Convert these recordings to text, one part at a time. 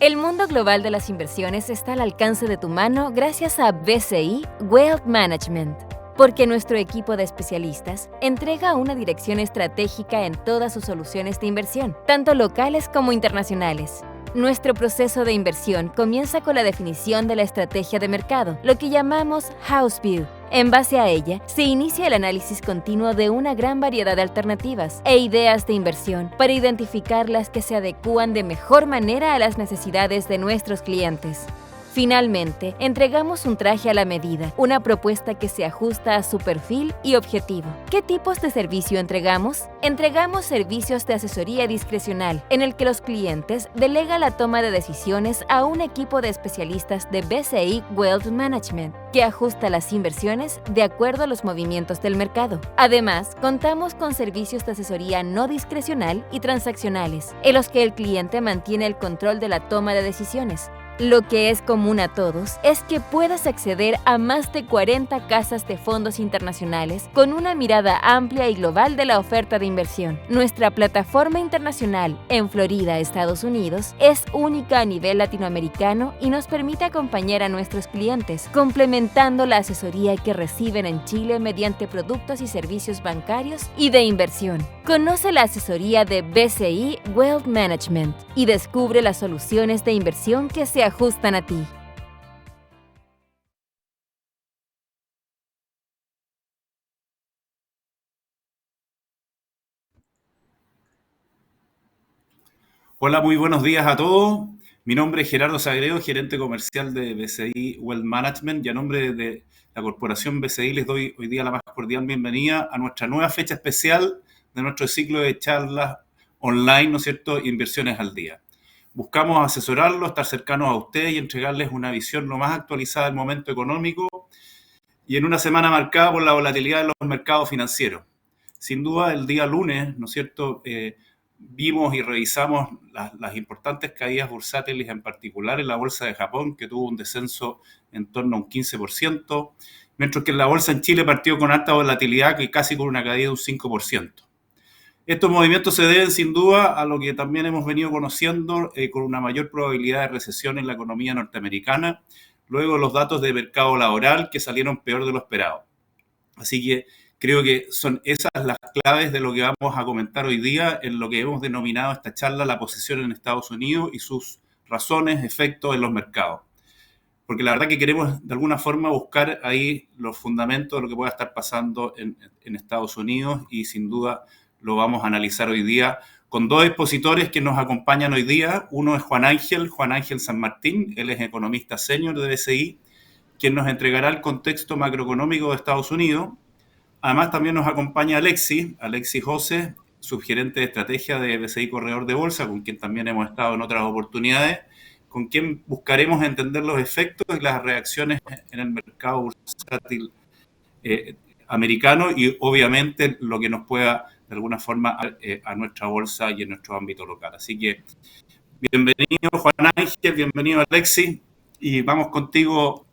El mundo global de las inversiones está al alcance de tu mano gracias a BCI Wealth Management, porque nuestro equipo de especialistas entrega una dirección estratégica en todas sus soluciones de inversión, tanto locales como internacionales. Nuestro proceso de inversión comienza con la definición de la estrategia de mercado, lo que llamamos House View. En base a ella, se inicia el análisis continuo de una gran variedad de alternativas e ideas de inversión para identificar las que se adecúan de mejor manera a las necesidades de nuestros clientes. Finalmente, entregamos un traje a la medida, una propuesta que se ajusta a su perfil y objetivo. ¿Qué tipos de servicio entregamos? Entregamos servicios de asesoría discrecional, en el que los clientes delegan la toma de decisiones a un equipo de especialistas de BCI Wealth Management, que ajusta las inversiones de acuerdo a los movimientos del mercado. Además, contamos con servicios de asesoría no discrecional y transaccionales, en los que el cliente mantiene el control de la toma de decisiones. Lo que es común a todos es que puedas acceder a más de 40 casas de fondos internacionales con una mirada amplia y global de la oferta de inversión. Nuestra plataforma internacional en Florida, Estados Unidos, es única a nivel latinoamericano y nos permite acompañar a nuestros clientes, complementando la asesoría que reciben en Chile mediante productos y servicios bancarios y de inversión. Conoce la asesoría de BCI Wealth Management y descubre las soluciones de inversión que se ajustan a ti. Hola, muy buenos días a todos. Mi nombre es Gerardo Sagredo, gerente comercial de BCI Wealth Management, y a nombre de la corporación BCI les doy hoy día la más cordial bienvenida a nuestra nueva fecha especial de nuestro ciclo de charlas online, ¿no es cierto?, Inversiones al Día. Buscamos asesorarlos, estar cercanos a ustedes y entregarles una visión lo más actualizada del momento económico y en una semana marcada por la volatilidad de los mercados financieros. Sin duda, el día lunes, ¿no es cierto?, vimos y revisamos las importantes caídas bursátiles, en particular en la bolsa de Japón, que tuvo un descenso en torno a un 15%, mientras que en la bolsa en Chile partió con alta volatilidad, que casi con una caída de un 5%. Estos movimientos se deben sin duda a lo que también hemos venido conociendo con una mayor probabilidad de recesión en la economía norteamericana, luego los datos de mercado laboral que salieron peor de lo esperado. Así que creo que son esas las claves de lo que vamos a comentar hoy día en lo que hemos denominado esta charla, la posición en Estados Unidos y sus razones, efectos en los mercados. Porque la verdad que queremos de alguna forma buscar ahí los fundamentos de lo que pueda estar pasando en Estados Unidos, y sin duda lo vamos a analizar hoy día con dos expositores que nos acompañan hoy día. Uno es Juan Ángel San Martín, él es economista senior de BCI, quien nos entregará el contexto macroeconómico de Estados Unidos. Además, también nos acompaña Alexis José, subgerente de estrategia de BCI Corredor de Bolsa, con quien también hemos estado en otras oportunidades, con quien buscaremos entender los efectos y las reacciones en el mercado bursátil americano y obviamente lo que nos pueda de alguna forma a nuestra bolsa y en nuestro ámbito local. Así que bienvenido Juan Ángel, bienvenido Alexis, y vamos contigo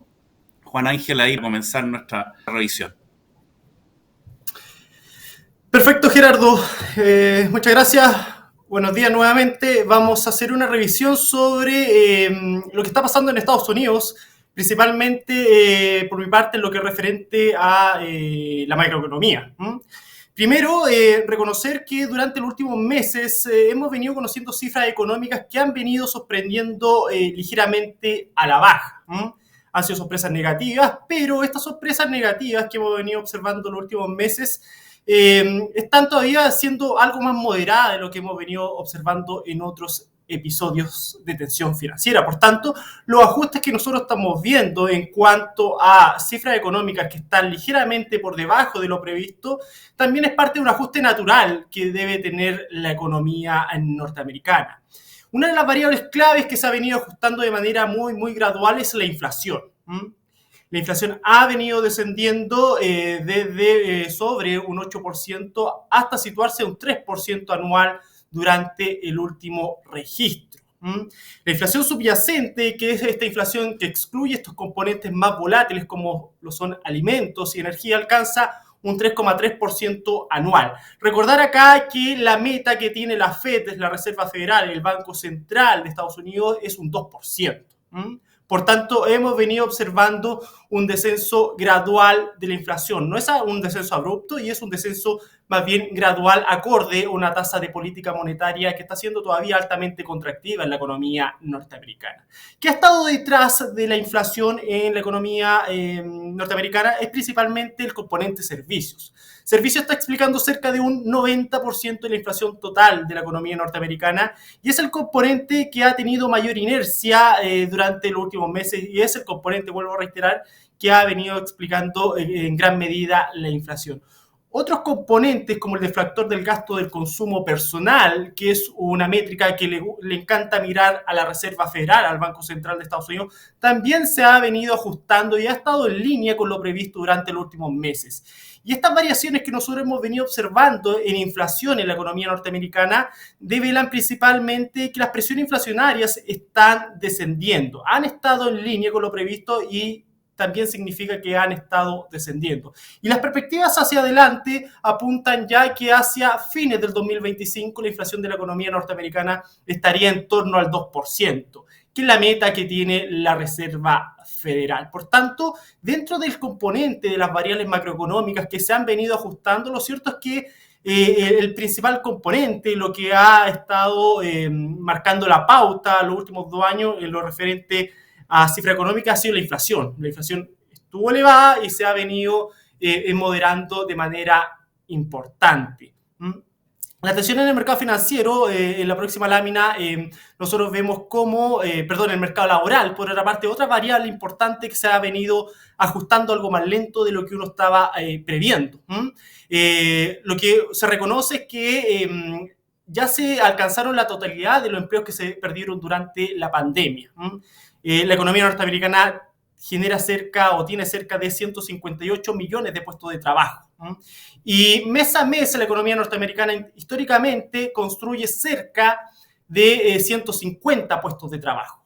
Juan Ángel ahí a comenzar nuestra revisión. Perfecto, Gerardo. Muchas gracias. Buenos días nuevamente. Vamos a hacer una revisión sobre lo que está pasando en Estados Unidos, principalmente por mi parte en lo que es referente a la macroeconomía. Primero, reconocer que durante los últimos meses hemos venido conociendo cifras económicas que han venido sorprendiendo ligeramente a la baja. Han sido sorpresas negativas, pero estas sorpresas negativas que hemos venido observando en los últimos meses están todavía siendo algo más moderadas de lo que hemos venido observando en otros episodios de tensión financiera. Por tanto, los ajustes que nosotros estamos viendo en cuanto a cifras económicas que están ligeramente por debajo de lo previsto, también es parte de un ajuste natural que debe tener la economía norteamericana. Una de las variables claves que se ha venido ajustando de manera muy gradual es la inflación. La inflación ha venido descendiendo desde sobre un 8% hasta situarse en un 3% anual durante el último registro. La inflación subyacente, que es esta inflación que excluye estos componentes más volátiles como lo son alimentos y energía, alcanza un 3,3% anual. Recordar acá que la meta que tiene la FED, la Reserva Federal, el Banco Central de Estados Unidos, es un 2%. Por tanto, hemos venido observando un descenso gradual de la inflación. No es un descenso abrupto y es un descenso más bien gradual, acorde a una tasa de política monetaria que está siendo todavía altamente contractiva en la economía norteamericana. ¿Qué ha estado detrás de la inflación en la economía norteamericana? Es principalmente el componente servicios. Servicios está explicando cerca de un 90% de la inflación total de la economía norteamericana y es el componente que ha tenido mayor inercia durante los últimos meses y es el componente, vuelvo a reiterar, que ha venido explicando en gran medida la inflación. Otros componentes, como el deflactor del gasto del consumo personal, que es una métrica que le encanta mirar a la Reserva Federal, al Banco Central de Estados Unidos, también se ha venido ajustando y ha estado en línea con lo previsto durante los últimos meses. Y estas variaciones que nosotros hemos venido observando en inflación en la economía norteamericana develan principalmente que las presiones inflacionarias están descendiendo, han estado en línea con lo previsto y también significa que han estado descendiendo. Y las perspectivas hacia adelante apuntan ya que hacia fines del 2025 la inflación de la economía norteamericana estaría en torno al 2%, que es la meta que tiene la Reserva Federal. Por tanto, dentro del componente de las variables macroeconómicas que se han venido ajustando, lo cierto es que el principal componente, lo que ha estado marcando la pauta los últimos 2 años en lo referente a cifra económica ha sido la inflación. La inflación estuvo elevada y se ha venido moderando de manera importante. La tensión en el mercado financiero, en la próxima lámina, nosotros vemos cómo, el mercado laboral, por otra parte, otra variable importante que se ha venido ajustando algo más lento de lo que uno estaba previendo. Lo que se reconoce es que ya se alcanzaron la totalidad de los empleos que se perdieron durante la pandemia. La economía norteamericana tiene cerca de 158 millones de puestos de trabajo. Y mes a mes la economía norteamericana históricamente construye cerca de 150 puestos de trabajo.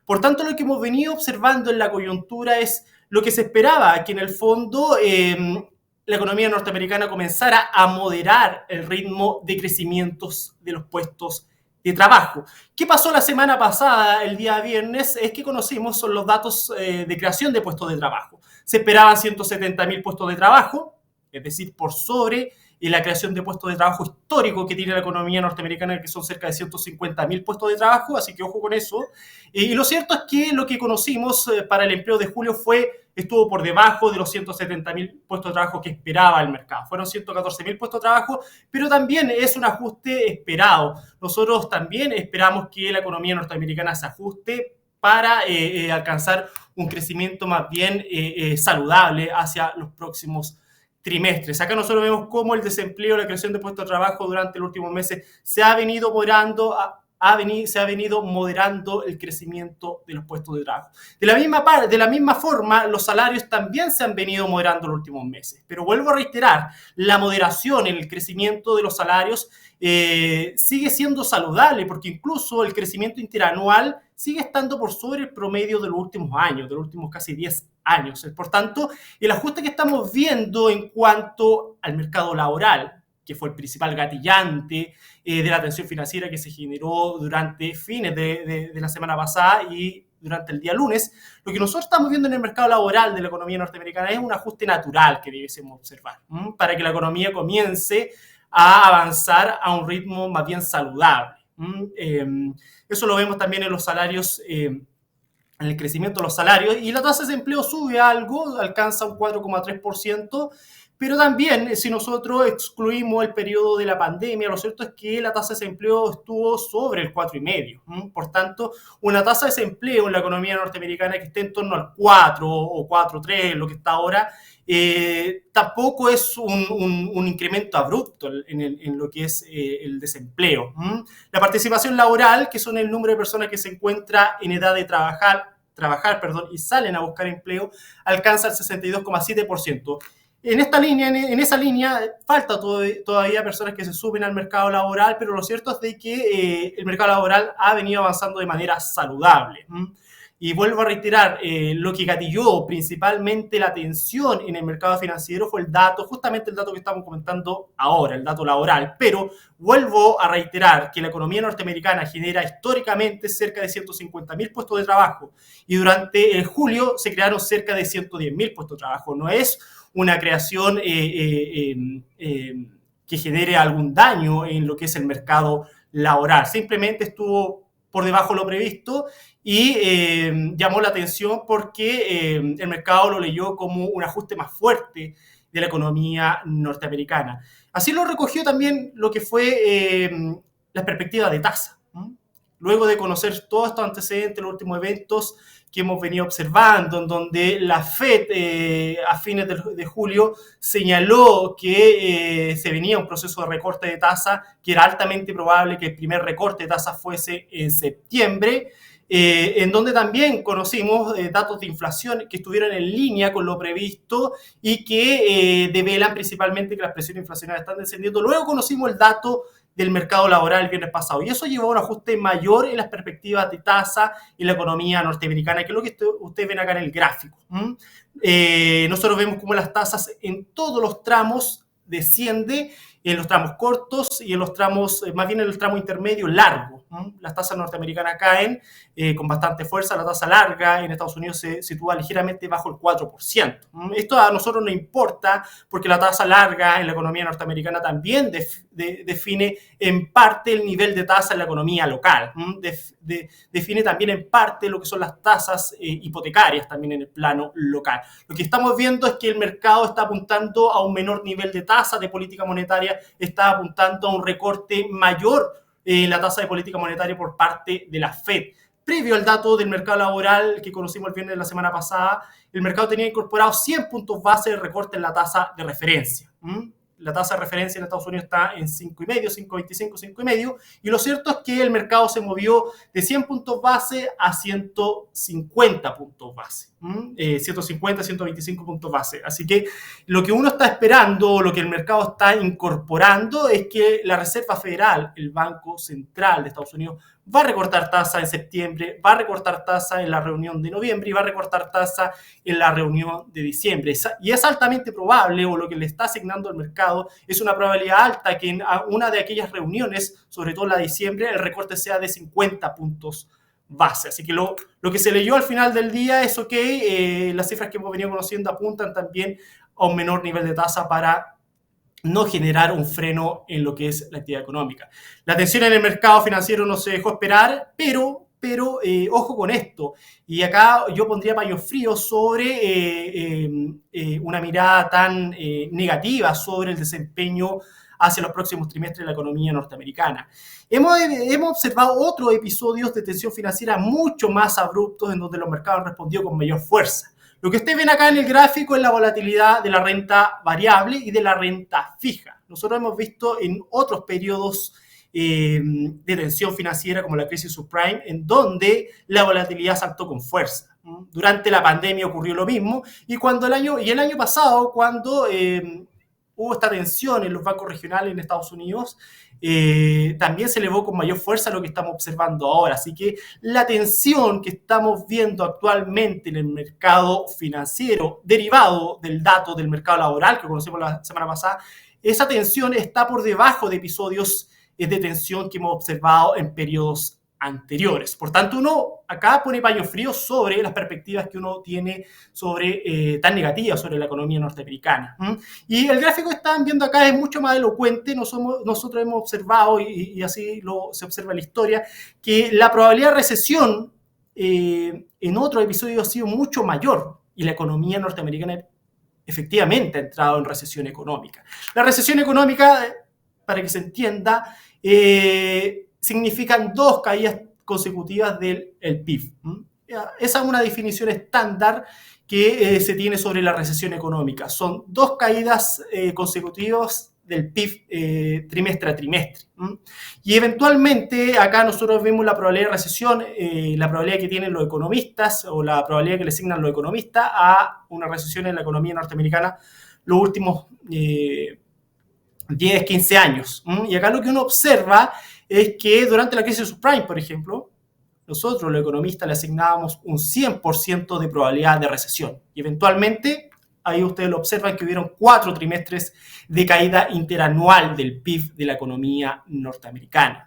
Por tanto, lo que hemos venido observando en la coyuntura es lo que se esperaba, que en el fondo la economía norteamericana comenzara a moderar el ritmo de crecimientos de los puestos de trabajo. ¿Qué pasó la semana pasada, el día viernes? Es que conocimos los datos de creación de puestos de trabajo. Se esperaban 170.000 puestos de trabajo, es decir, por sobre la creación de puestos de trabajo histórico que tiene la economía norteamericana, que son cerca de 150.000 puestos de trabajo, así que ojo con eso. Y lo cierto es que lo que conocimos para el empleo de julio estuvo por debajo de los 170.000 puestos de trabajo que esperaba el mercado. Fueron 114.000 puestos de trabajo, pero también es un ajuste esperado. Nosotros también esperamos que la economía norteamericana se ajuste para alcanzar un crecimiento más bien saludable hacia los próximos trimestres. Acá nosotros vemos cómo el desempleo, la creación de puestos de trabajo durante los últimos meses se ha venido moderando, se ha venido moderando el crecimiento de los puestos de trabajo. De la misma forma, los salarios también se han venido moderando en los últimos meses. Pero vuelvo a reiterar, la moderación en el crecimiento de los salarios sigue siendo saludable, porque incluso el crecimiento interanual sigue estando por sobre el promedio de los últimos años, de los últimos casi 10 años. Por tanto, el ajuste que estamos viendo en cuanto al mercado laboral, que fue el principal gatillante de la tensión financiera que se generó durante fines de la semana pasada y durante el día lunes, lo que nosotros estamos viendo en el mercado laboral de la economía norteamericana es un ajuste natural que debiésemos observar, para que la economía comience a avanzar a un ritmo más bien saludable. Eso lo vemos también en los salarios, en el crecimiento de los salarios, y la tasa de desempleo sube algo, alcanza un 4,3%, pero también si nosotros excluimos el periodo de la pandemia, lo cierto es que la tasa de desempleo estuvo sobre el 4,5%. Por tanto, una tasa de desempleo en la economía norteamericana que esté en torno al 4 o 4,3, lo que está ahora, tampoco es un incremento abrupto en lo que es el desempleo. La participación laboral, que son el número de personas que se encuentra en edad de trabajar y salen a buscar empleo, alcanza el 62,7%. En esa línea falta todavía personas que se suben al mercado laboral, pero lo cierto es de que el mercado laboral ha venido avanzando de manera saludable. Y vuelvo a reiterar, lo que gatilló principalmente la tensión en el mercado financiero fue justamente el dato que estamos comentando ahora, el dato laboral. Pero vuelvo a reiterar que la economía norteamericana genera históricamente cerca de 150.000 puestos de trabajo y durante el julio se crearon cerca de 110.000 puestos de trabajo. No es una creación que genere algún daño en lo que es el mercado laboral. Simplemente estuvo por debajo de lo previsto y llamó la atención porque el mercado lo leyó como un ajuste más fuerte de la economía norteamericana. Así lo recogió también lo que fue la perspectiva de tasa. Luego de conocer todos estos antecedentes, los últimos eventos que hemos venido observando, en donde la FED a fines de julio señaló que se venía un proceso de recorte de tasa, que era altamente probable que el primer recorte de tasa fuese en septiembre, en donde también conocimos datos de inflación que estuvieron en línea con lo previsto y que develan principalmente que las presiones inflacionarias están descendiendo. Luego conocimos el dato del mercado laboral el viernes pasado. Y eso llevó a un ajuste mayor en las perspectivas de tasa en la economía norteamericana, que es lo que ustedes ven acá en el gráfico. Nosotros vemos cómo las tasas en todos los tramos desciende, en los tramos cortos y en los tramos, más bien en el tramo intermedio largo. Las tasas norteamericanas caen con bastante fuerza, la tasa larga en Estados Unidos se sitúa ligeramente bajo el 4%. Esto a nosotros no importa porque la tasa larga en la economía norteamericana también define en parte el nivel de tasa en la economía local. Define también en parte lo que son las tasas hipotecarias también en el plano local. Lo que estamos viendo es que el mercado está apuntando a un menor nivel de tasa de política monetaria, está apuntando a un recorte mayor en la tasa de política monetaria por parte de la FED. Previo al dato del mercado laboral que conocimos el viernes de la semana pasada, el mercado tenía incorporado 100 puntos base de recorte en la tasa de referencia. La tasa de referencia en Estados Unidos está en 5,5, 5,25, 5,5, y lo cierto es que el mercado se movió de 100 puntos base a 150 puntos base, 150, 125 puntos base. Así que lo que uno está esperando, lo que el mercado está incorporando es que la Reserva Federal, el Banco Central de Estados Unidos, va a recortar tasa en septiembre, va a recortar tasa en la reunión de noviembre y va a recortar tasa en la reunión de diciembre. Y es altamente probable, o lo que le está asignando al mercado, es una probabilidad alta que en una de aquellas reuniones, sobre todo la de diciembre, el recorte sea de 50 puntos base. Así que lo que se leyó al final del día es ok, las cifras que hemos venido conociendo apuntan también a un menor nivel de tasa para no generar un freno en lo que es la actividad económica. La tensión en el mercado financiero no se dejó esperar, pero ojo con esto. Y acá yo pondría paños fríos sobre una mirada tan negativa sobre el desempeño hacia los próximos trimestres de la economía norteamericana. Hemos observado otros episodios de tensión financiera mucho más abruptos en donde los mercados han respondido con mayor fuerza. Lo que ustedes ven acá en el gráfico es la volatilidad de la renta variable y de la renta fija. Nosotros hemos visto en otros periodos de tensión financiera como la crisis subprime, en donde la volatilidad saltó con fuerza. Durante la pandemia ocurrió lo mismo y el año pasado, cuando hubo esta tensión en los bancos regionales en Estados Unidos, también se elevó con mayor fuerza lo que estamos observando ahora. Así que la tensión que estamos viendo actualmente en el mercado financiero, derivado del dato del mercado laboral que conocimos la semana pasada, esa tensión está por debajo de episodios de tensión que hemos observado en periodos anteriores. Por tanto, uno acá pone paño frío sobre las perspectivas que uno tiene tan negativas sobre la economía norteamericana. Y el gráfico que están viendo acá es mucho más elocuente. Nosotros hemos observado, y así se observa en la historia, que la probabilidad de recesión en otro episodio ha sido mucho mayor y la economía norteamericana efectivamente ha entrado en recesión económica. La recesión económica, para que se entienda, significan 2 caídas consecutivas del PIB. Esa es una definición estándar que se tiene sobre la recesión económica. Son 2 caídas consecutivas del PIB trimestre a trimestre. Y eventualmente acá nosotros vemos la probabilidad de recesión, la probabilidad que tienen los economistas o la probabilidad que le asignan los economistas a una recesión en la economía norteamericana los últimos 10, 15 años. Y acá lo que uno observa es que durante la crisis subprime, por ejemplo, nosotros los economistas le asignábamos un 100% de probabilidad de recesión. Y eventualmente, ahí ustedes lo observan que hubieron 4 trimestres de caída interanual del PIB de la economía norteamericana.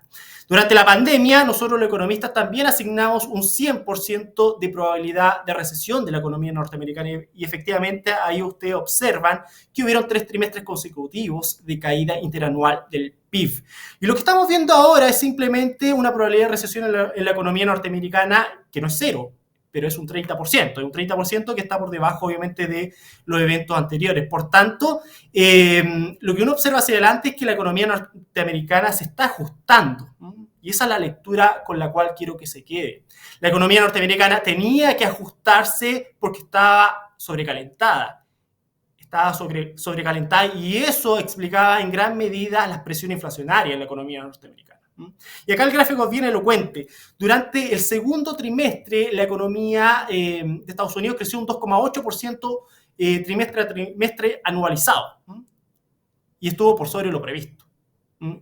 Durante la pandemia, nosotros los economistas también asignamos un 100% de probabilidad de recesión de la economía norteamericana y efectivamente ahí ustedes observan que hubieron 3 trimestres consecutivos de caída interanual del PIB. Y lo que estamos viendo ahora es simplemente una probabilidad de recesión en la economía norteamericana que no es cero, pero es un 30%, es un 30% que está por debajo, obviamente, de los eventos anteriores. Por tanto, lo que uno observa hacia adelante es que la economía norteamericana se está ajustando, ¿no? Y esa es la lectura con la cual quiero que se quede. La economía norteamericana tenía que ajustarse porque estaba sobrecalentada. Estaba sobrecalentada y eso explicaba en gran medida las presiones inflacionarias en la economía norteamericana. Y acá el gráfico es bien elocuente. Durante el segundo trimestre, la economía de Estados Unidos creció un 2,8% trimestre a trimestre anualizado. Y estuvo por sobre lo previsto.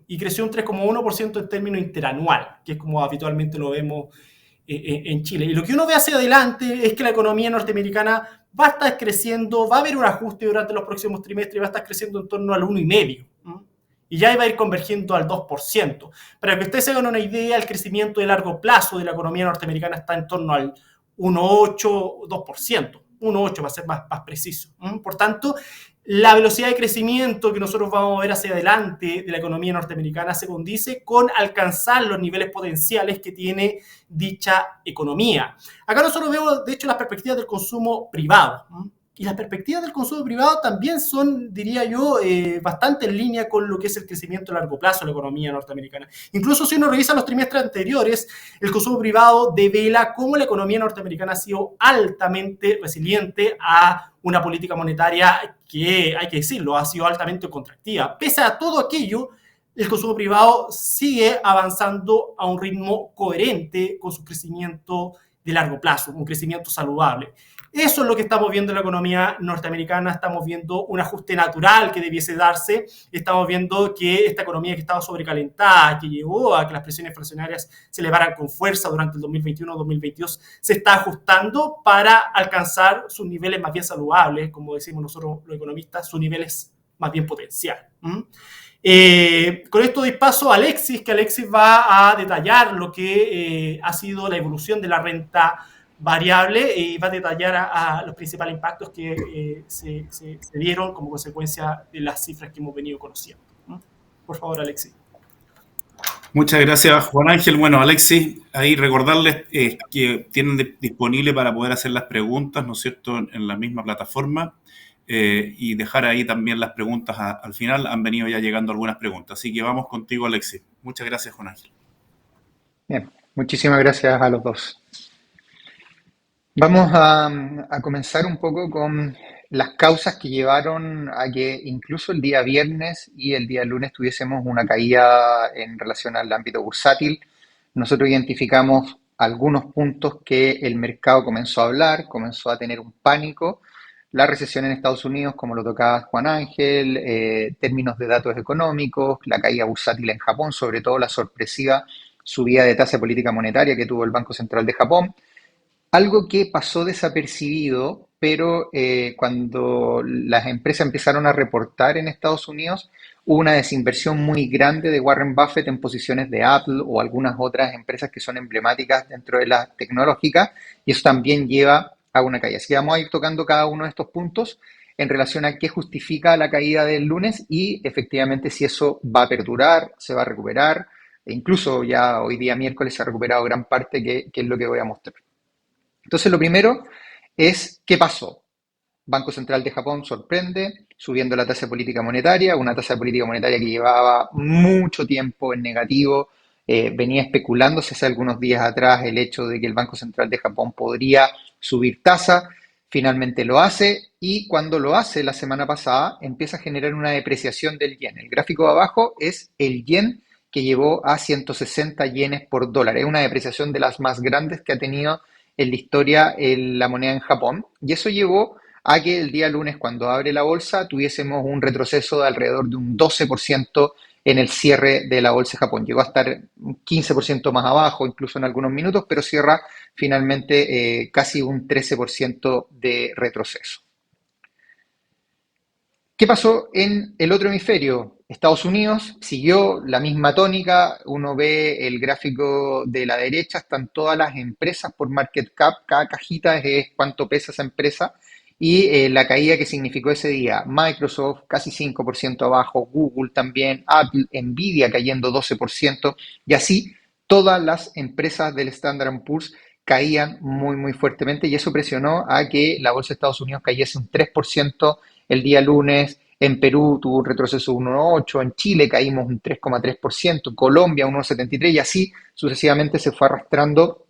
Y creció un 3,1% en términos interanual, que es como habitualmente lo vemos en Chile. Y lo que uno ve hacia adelante es que la economía norteamericana va a estar creciendo, va a haber un ajuste durante los próximos trimestres y va a estar creciendo en torno al 1,5%. Y ya va a ir convergiendo al 2%. Para que ustedes se hagan una idea, el crecimiento de largo plazo de la economía norteamericana está en torno al 1,8%, 2%. 1,8% para ser más preciso. Por tanto, la velocidad de crecimiento que nosotros vamos a ver hacia adelante de la economía norteamericana se condice con alcanzar los niveles potenciales que tiene dicha economía. Acá nosotros vemos, de hecho, las perspectivas del consumo privado. Y las perspectivas del consumo privado también son, diría yo, bastante en línea con lo que es el crecimiento a largo plazo de la economía norteamericana. Incluso si uno revisa los trimestres anteriores, el consumo privado devela cómo la economía norteamericana ha sido altamente resiliente a una política monetaria que, hay que decirlo, ha sido altamente contractiva. Pese a todo aquello, el consumo privado sigue avanzando a un ritmo coherente con su crecimiento de largo plazo, un crecimiento saludable. Eso es lo que estamos viendo en la economía norteamericana. Estamos viendo un ajuste natural que debiese darse. Estamos viendo que esta economía que estaba sobrecalentada, que llevó a que las presiones inflacionarias se elevaran con fuerza durante el 2021-2022, se está ajustando para alcanzar sus niveles más bien saludables, como decimos nosotros los economistas, sus niveles más bien potenciales. Con esto doy paso a Alexis, que Alexis va a detallar lo que ha sido la evolución de la renta variable y va a detallar a los principales impactos que se dieron como consecuencia de las cifras que hemos venido conociendo. Por favor, Alexis. Muchas gracias, Juan Ángel. Bueno, Alexis, ahí recordarles que tienen disponible para poder hacer las preguntas, ¿no es cierto?, en la misma plataforma y dejar ahí también las preguntas al final. Han venido ya llegando algunas preguntas, así que vamos contigo, Alexis. Muchas gracias, Juan Ángel. Bien, muchísimas gracias a los dos. Vamos a comenzar un poco con las causas que llevaron a que incluso el día viernes y el día lunes tuviésemos una caída en relación al ámbito bursátil. Nosotros identificamos algunos puntos que el mercado comenzó a hablar, comenzó a tener un pánico. La recesión en Estados Unidos, como lo tocaba Juan Ángel, términos de datos económicos, la caída bursátil en Japón, sobre todo la sorpresiva subida de tasa de política monetaria que tuvo el Banco Central de Japón. Algo que pasó desapercibido, pero cuando las empresas empezaron a reportar en Estados Unidos, hubo una desinversión muy grande de Warren Buffett en posiciones de Apple o algunas otras empresas que son emblemáticas dentro de la tecnológica, y eso también lleva a una caída. Así que vamos a ir tocando cada uno de estos puntos en relación a qué justifica la caída del lunes y efectivamente si eso va a perdurar, se va a recuperar, e incluso ya hoy día miércoles se ha recuperado gran parte, que es lo que voy a mostrar. Entonces, lo primero es, ¿qué pasó? Banco Central de Japón sorprende, subiendo la tasa de política monetaria, una tasa de política monetaria que llevaba mucho tiempo en negativo, venía especulándose hace algunos días atrás el hecho de que el Banco Central de Japón podría subir tasa, finalmente lo hace y cuando lo hace la semana pasada empieza a generar una depreciación del yen. El gráfico de abajo es el yen que llevó a 160 yenes por dólar, es una depreciación de las más grandes que ha tenido en la historia la moneda en Japón, y eso llevó a que el día lunes, cuando abre la bolsa, tuviésemos un retroceso de alrededor de un 12% en el cierre de la bolsa de Japón. Llegó a estar un 15% más abajo, incluso en algunos minutos, pero cierra finalmente casi un 13% de retroceso. ¿Qué pasó en el otro hemisferio? Estados Unidos siguió la misma tónica. Uno ve el gráfico de la derecha, están todas las empresas por market cap. Cada cajita es cuánto pesa esa empresa. Y la caída que significó ese día: Microsoft casi 5% abajo, Google también, Apple, Nvidia cayendo 12%, y así todas las empresas del Standard Poor's caían muy, muy fuertemente, y eso presionó a que la bolsa de Estados Unidos cayese un 3% el día lunes. En Perú tuvo un retroceso de un 1,8%, en Chile caímos un 3,3%, Colombia un 1,73%, y así sucesivamente se fue arrastrando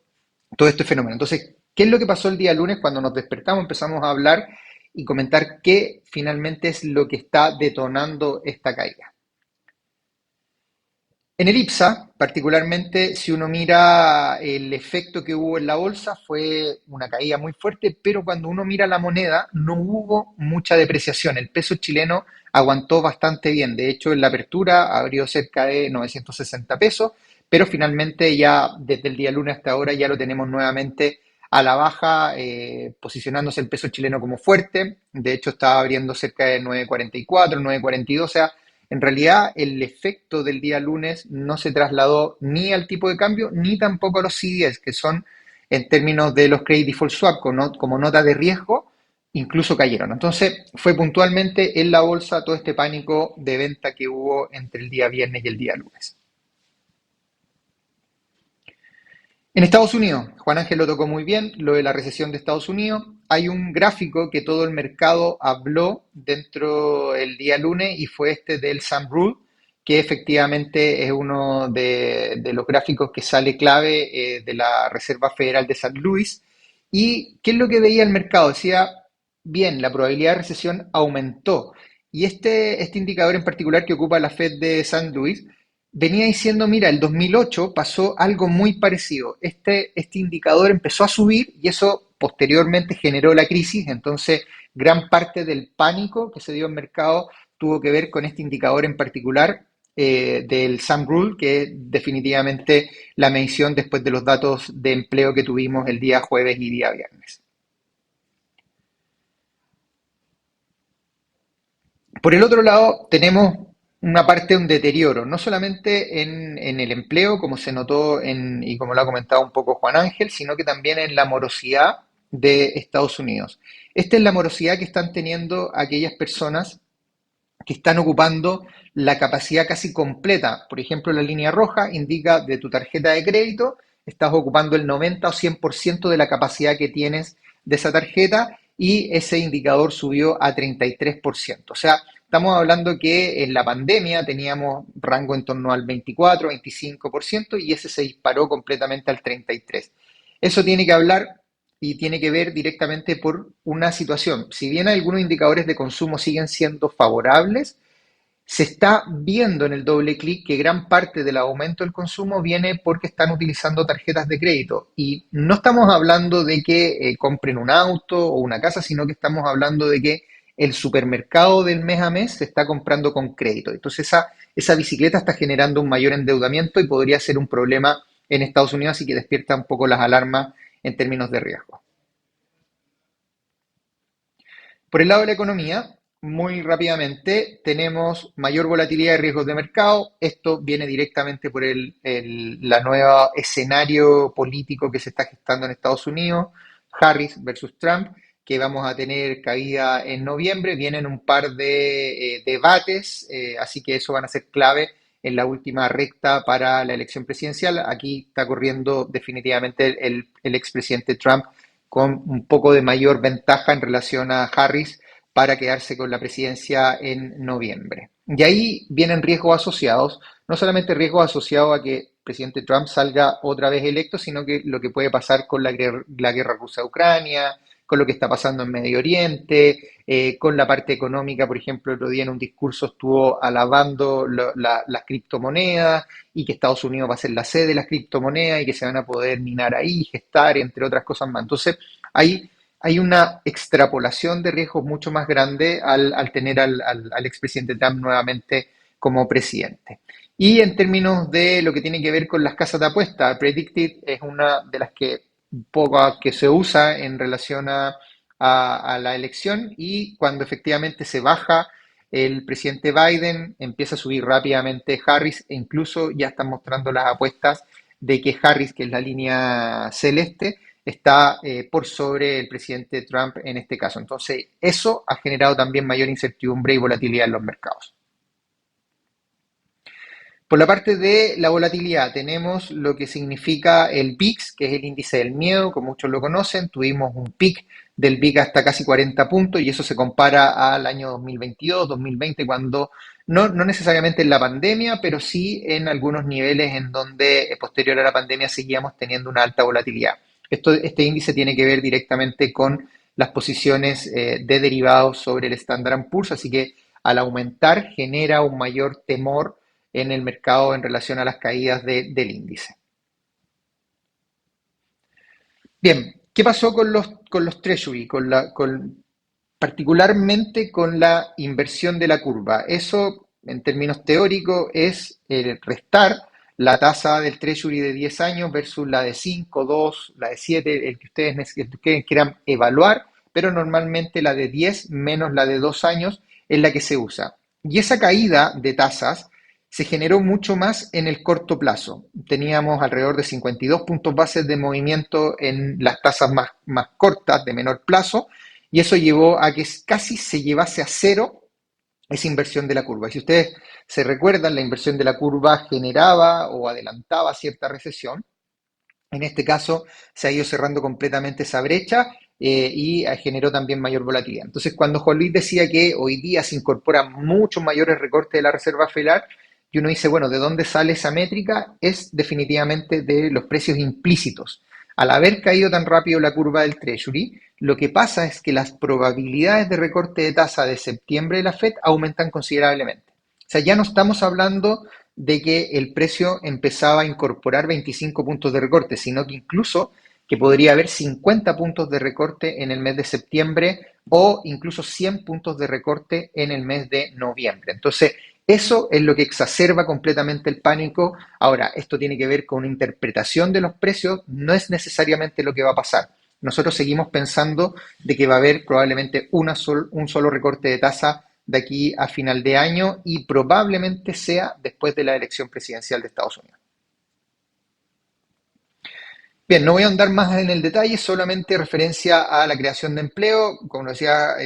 todo este fenómeno. Entonces, ¿qué es lo que pasó el día lunes cuando nos despertamos? Empezamos a hablar y comentar qué finalmente es lo que está detonando esta caída. En el IPSA, particularmente, si uno mira el efecto que hubo en la bolsa, fue una caída muy fuerte, pero cuando uno mira la moneda, no hubo mucha depreciación. El peso chileno aguantó bastante bien. De hecho, en la apertura abrió cerca de 960 pesos, pero finalmente ya desde el día lunes hasta ahora ya lo tenemos nuevamente a la baja, posicionándose el peso chileno como fuerte. De hecho, estaba abriendo cerca de 9,44, 9,42, o sea, en realidad, el efecto del día lunes no se trasladó ni al tipo de cambio ni tampoco a los CDS, que son, en términos de los Credit Default Swap, como nota de riesgo, incluso cayeron. Entonces, fue puntualmente en la bolsa todo este pánico de venta que hubo entre el día viernes y el día lunes. En Estados Unidos, Juan Ángel lo tocó muy bien, lo de la recesión de Estados Unidos. Hay un gráfico que todo el mercado habló dentro del día lunes y fue este del Sam Rule, que efectivamente es uno de los gráficos que sale clave de la Reserva Federal de San Luis. ¿Y qué es lo que veía el mercado? Decía, bien, la probabilidad de recesión aumentó. Y este indicador en particular que ocupa la Fed de San Luis venía diciendo, mira, el 2008 pasó algo muy parecido. Este indicador empezó a subir y eso posteriormente generó la crisis. Entonces, gran parte del pánico que se dio en mercado tuvo que ver con este indicador en particular del Sam Rule, que es definitivamente la medición después de los datos de empleo que tuvimos el día jueves y día viernes. Por el otro lado, tenemos una parte de un deterioro, no solamente en el empleo, como se notó y como lo ha comentado un poco Juan Ángel, sino que también en la morosidad de Estados Unidos. Esta es la morosidad que están teniendo aquellas personas que están ocupando la capacidad casi completa. Por ejemplo, la línea roja indica de tu tarjeta de crédito, estás ocupando el 90 o 100% de la capacidad que tienes de esa tarjeta, y ese indicador subió a 33%. O sea, estamos hablando que en la pandemia teníamos rango en torno al 24, 25%, y ese se disparó completamente al 33%. Eso tiene que hablar y tiene que ver directamente por una situación. Si bien algunos indicadores de consumo siguen siendo favorables, se está viendo en el doble clic que gran parte del aumento del consumo viene porque están utilizando tarjetas de crédito. Y no estamos hablando de que compren un auto o una casa, sino que estamos hablando de que el supermercado del mes a mes se está comprando con crédito. Entonces esa bicicleta está generando un mayor endeudamiento y podría ser un problema en Estados Unidos, así que despierta un poco las alarmas en términos de riesgo. Por el lado de la economía, muy rápidamente, tenemos mayor volatilidad de riesgos de mercado. Esto viene directamente por la nueva escenario político que se está gestando en Estados Unidos, Harris versus Trump, que vamos a tener caída en noviembre. Vienen un par de debates, así que eso van a ser clave en la última recta para la elección presidencial. Aquí está corriendo definitivamente el expresidente Trump con un poco de mayor ventaja en relación a Harris para quedarse con la presidencia en noviembre. Y ahí vienen riesgos asociados, no solamente riesgos asociados a que el presidente Trump salga otra vez electo, sino que lo que puede pasar con la guerra rusa-Ucrania, con lo que está pasando en Medio Oriente, con la parte económica. Por ejemplo, el otro día en un discurso estuvo alabando las criptomonedas y que Estados Unidos va a ser la sede de las criptomonedas y que se van a poder minar ahí, gestar, entre otras cosas más. Entonces, hay una extrapolación de riesgos mucho más grande al tener al expresidente Trump nuevamente como presidente. Y en términos de lo que tiene que ver con las casas de apuesta, Predicted es una de las que poco que se usa en relación a la elección, y cuando efectivamente se baja el presidente Biden, empieza a subir rápidamente Harris, e incluso ya están mostrando las apuestas de que Harris, que es la línea celeste, está por sobre el presidente Trump en este caso. Entonces, eso ha generado también mayor incertidumbre y volatilidad en los mercados. Por la parte de la volatilidad, tenemos lo que significa el VIX, que es el índice del miedo, como muchos lo conocen. Tuvimos un pic del VIX hasta casi 40 puntos, y eso se compara al año 2022, 2020, cuando no necesariamente en la pandemia, pero sí en algunos niveles en donde posterior a la pandemia seguíamos teniendo una alta volatilidad. Este índice tiene que ver directamente con las posiciones de derivados sobre el Standard & Poor's, así que al aumentar genera un mayor temor en el mercado en relación a las caídas del índice. Bien, ¿qué pasó con los Treasury? Particularmente con la inversión de la curva. Eso, en términos teóricos, es restar la tasa del Treasury de 10 años versus la de 5, 2, la de 7, el que ustedes quieran evaluar, pero normalmente la de 10 menos la de 2 años es la que se usa. Y esa caída de tasas se generó mucho más en el corto plazo. Teníamos alrededor de 52 puntos bases de movimiento en las tasas más cortas, de menor plazo, y eso llevó a que casi se llevase a cero esa inversión de la curva. Y si ustedes se recuerdan, la inversión de la curva generaba o adelantaba cierta recesión. En este caso se ha ido cerrando completamente esa brecha y generó también mayor volatilidad. Entonces, cuando Juan Luis decía que hoy día se incorporan muchos mayores recortes de la Reserva Federal, y uno dice, bueno, ¿de dónde sale esa métrica? Es definitivamente de los precios implícitos. Al haber caído tan rápido la curva del Treasury, lo que pasa es que las probabilidades de recorte de tasa de septiembre de la Fed aumentan considerablemente. O sea, ya no estamos hablando de que el precio empezaba a incorporar 25 puntos de recorte, sino que incluso que podría haber 50 puntos de recorte en el mes de septiembre o incluso 100 puntos de recorte en el mes de noviembre. Entonces, eso es lo que exacerba completamente el pánico. Ahora, esto tiene que ver con una interpretación de los precios, no es necesariamente lo que va a pasar. Nosotros seguimos pensando de que va a haber probablemente un solo recorte de tasa de aquí a final de año, y probablemente sea después de la elección presidencial de Estados Unidos. Bien, no voy a ahondar más en el detalle, solamente referencia a la creación de empleo. Como decía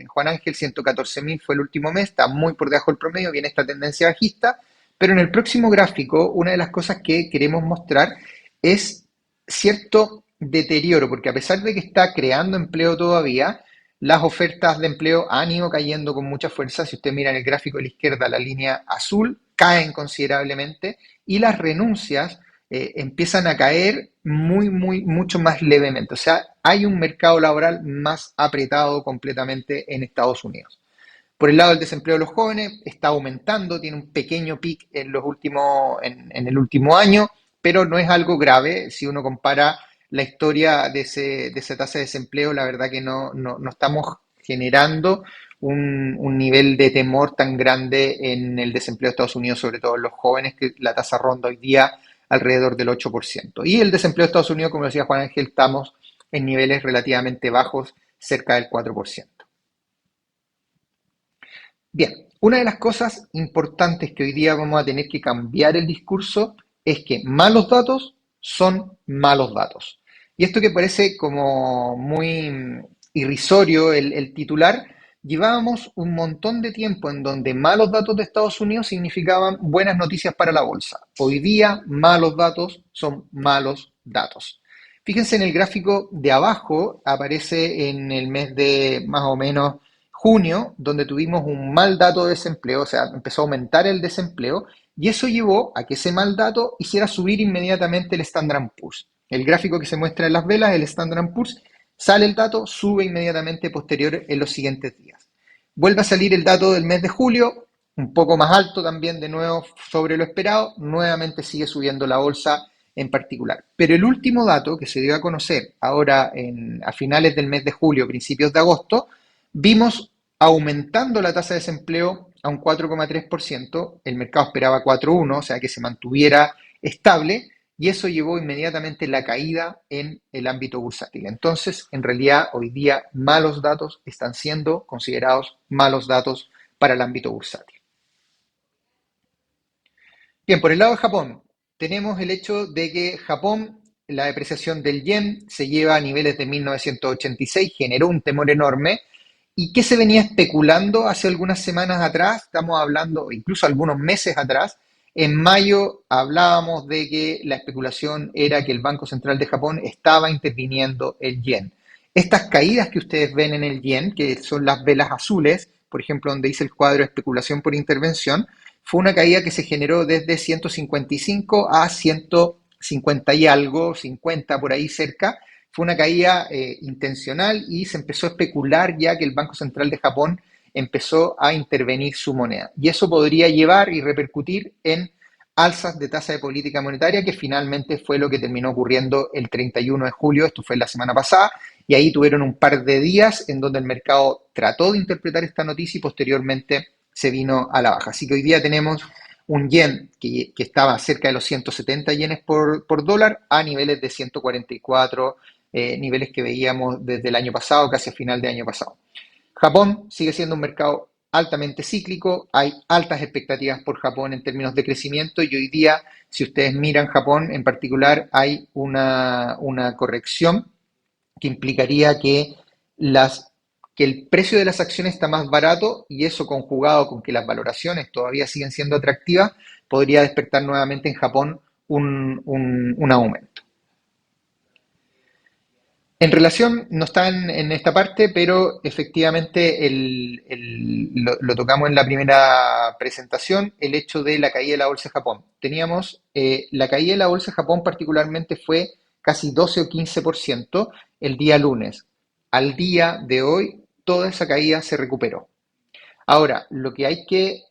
Juan Ángel, 114.000 fue el último mes, está muy por debajo del promedio, viene esta tendencia bajista, pero en el próximo gráfico una de las cosas que queremos mostrar es cierto deterioro, porque a pesar de que está creando empleo todavía, las ofertas de empleo han ido cayendo con mucha fuerza. Si usted mira en el gráfico de la izquierda, la línea azul, caen considerablemente, y las renuncias empiezan a caer mucho más levemente. O sea, hay un mercado laboral más apretado completamente en Estados Unidos. Por el lado del desempleo de los jóvenes, está aumentando, tiene un pequeño pic en el último año, pero no es algo grave. Si uno compara la historia de esa tasa de desempleo, la verdad que no estamos generando un nivel de temor tan grande en el desempleo de Estados Unidos, sobre todo en los jóvenes, que la tasa ronda hoy día alrededor del 8%. Y el desempleo de Estados Unidos, como decía Juan Ángel, estamos en niveles relativamente bajos, cerca del 4%. Bien, una de las cosas importantes que hoy día vamos a tener que cambiar el discurso es que malos datos son malos datos. Y esto que parece como muy irrisorio el titular, llevábamos un montón de tiempo en donde malos datos de Estados Unidos significaban buenas noticias para la bolsa. Hoy día malos datos son malos datos. Fíjense en el gráfico de abajo, aparece en el mes de más o menos junio, donde tuvimos un mal dato de desempleo, o sea, empezó a aumentar el desempleo, y eso llevó a que ese mal dato hiciera subir inmediatamente el Standard & Poor's. El gráfico que se muestra en las velas, el Standard & Poor's, sale el dato, sube inmediatamente posterior en los siguientes días. Vuelve a salir el dato del mes de julio, un poco más alto también de nuevo sobre lo esperado, nuevamente sigue subiendo la bolsa en particular. Pero el último dato que se dio a conocer ahora a finales del mes de julio, principios de agosto, vimos aumentando la tasa de desempleo a un 4,3%, el mercado esperaba 4,1%, o sea que se mantuviera estable, y eso llevó inmediatamente la caída en el ámbito bursátil. Entonces, en realidad, hoy día malos datos están siendo considerados malos datos para el ámbito bursátil. Bien, por el lado de Japón, tenemos el hecho de que Japón, la depreciación del yen se lleva a niveles de 1986, generó un temor enorme. ¿Y qué se venía especulando hace algunas semanas atrás? Estamos hablando, incluso algunos meses atrás. En mayo hablábamos de que la especulación era que el Banco Central de Japón estaba interviniendo el yen. Estas caídas que ustedes ven en el yen, que son las velas azules, por ejemplo, donde dice el cuadro especulación por intervención, fue una caída que se generó desde 155 a 150 y algo, 50 por ahí cerca. Fue una caída intencional y se empezó a especular ya que el Banco Central de Japón empezó a intervenir su moneda. Y eso podría llevar y repercutir en alzas de tasa de política monetaria, que finalmente fue lo que terminó ocurriendo el 31 de julio, esto fue la semana pasada, y ahí tuvieron un par de días en donde el mercado trató de interpretar esta noticia y posteriormente se vino a la baja. Así que hoy día tenemos un yen que estaba cerca de los 170 yenes por dólar a niveles de 144, niveles que veíamos desde el año pasado, casi a final de año pasado. Japón sigue siendo un mercado altamente cíclico, hay altas expectativas por Japón en términos de crecimiento y hoy día, si ustedes miran Japón en particular, hay una corrección que implicaría que el precio de las acciones está más barato y eso conjugado con que las valoraciones todavía siguen siendo atractivas, podría despertar nuevamente en Japón un aumento. En relación, no está en esta parte, pero efectivamente lo tocamos en la primera presentación, el hecho de la caída de la bolsa de Japón. Teníamos, la caída de la bolsa de Japón particularmente fue casi 12 o 15% el día lunes. Al día de hoy, toda esa caída se recuperó. Ahora, lo que hay que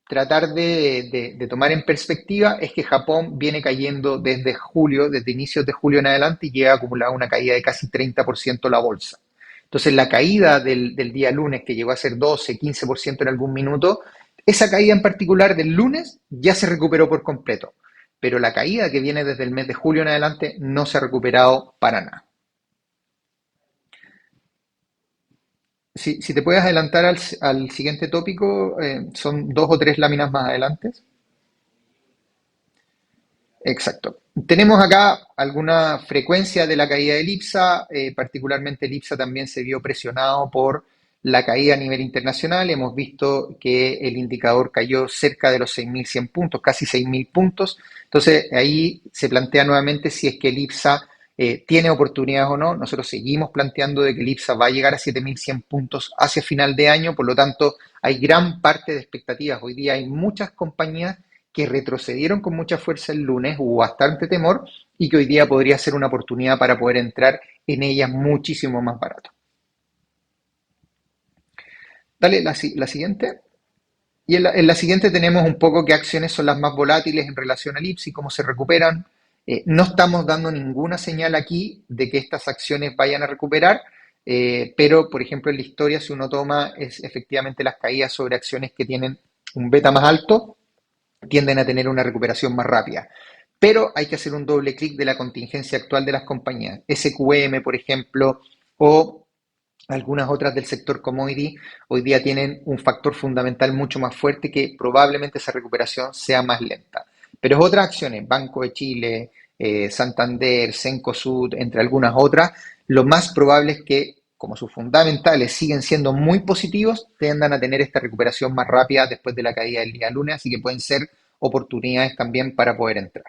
tratar de tomar en perspectiva es que Japón viene cayendo desde julio, desde inicios de julio en adelante y lleva acumulado una caída de casi 30% la bolsa. Entonces, la caída del día lunes, que llegó a ser 12, 15% en algún minuto, esa caída en particular del lunes ya se recuperó por completo. Pero la caída que viene desde el mes de julio en adelante no se ha recuperado para nada. Si te puedes adelantar al siguiente tópico, son 2 o 3 láminas más adelante. Exacto. Tenemos acá alguna frecuencia de la caída del IPSA, particularmente el IPSA también se vio presionado por la caída a nivel internacional. Hemos visto que el indicador cayó cerca de los 6.100 puntos, casi 6.000 puntos. Entonces ahí se plantea nuevamente si es que el IPSA tiene oportunidades o no. Nosotros seguimos planteando de que el IPSA va a llegar a 7.100 puntos hacia final de año, por lo tanto hay gran parte de expectativas. Hoy día hay muchas compañías que retrocedieron con mucha fuerza el lunes, hubo bastante temor y que hoy día podría ser una oportunidad para poder entrar en ellas muchísimo más barato. Dale la siguiente. Y en la siguiente tenemos un poco qué acciones son las más volátiles en relación al IPSA y cómo se recuperan. No estamos dando ninguna señal aquí de que estas acciones vayan a recuperar, pero por ejemplo en la historia si uno toma es efectivamente las caídas sobre acciones que tienen un beta más alto, tienden a tener una recuperación más rápida. Pero hay que hacer un doble clic de la contingencia actual de las compañías. SQM, por ejemplo, o algunas otras del sector commodity, hoy día tienen un factor fundamental mucho más fuerte que probablemente esa recuperación sea más lenta. Pero otras acciones, Banco de Chile, Santander, Cencosud, entre algunas otras, lo más probable es que, como sus fundamentales siguen siendo muy positivos, tendan a tener esta recuperación más rápida después de la caída del día lunes, así que pueden ser oportunidades también para poder entrar.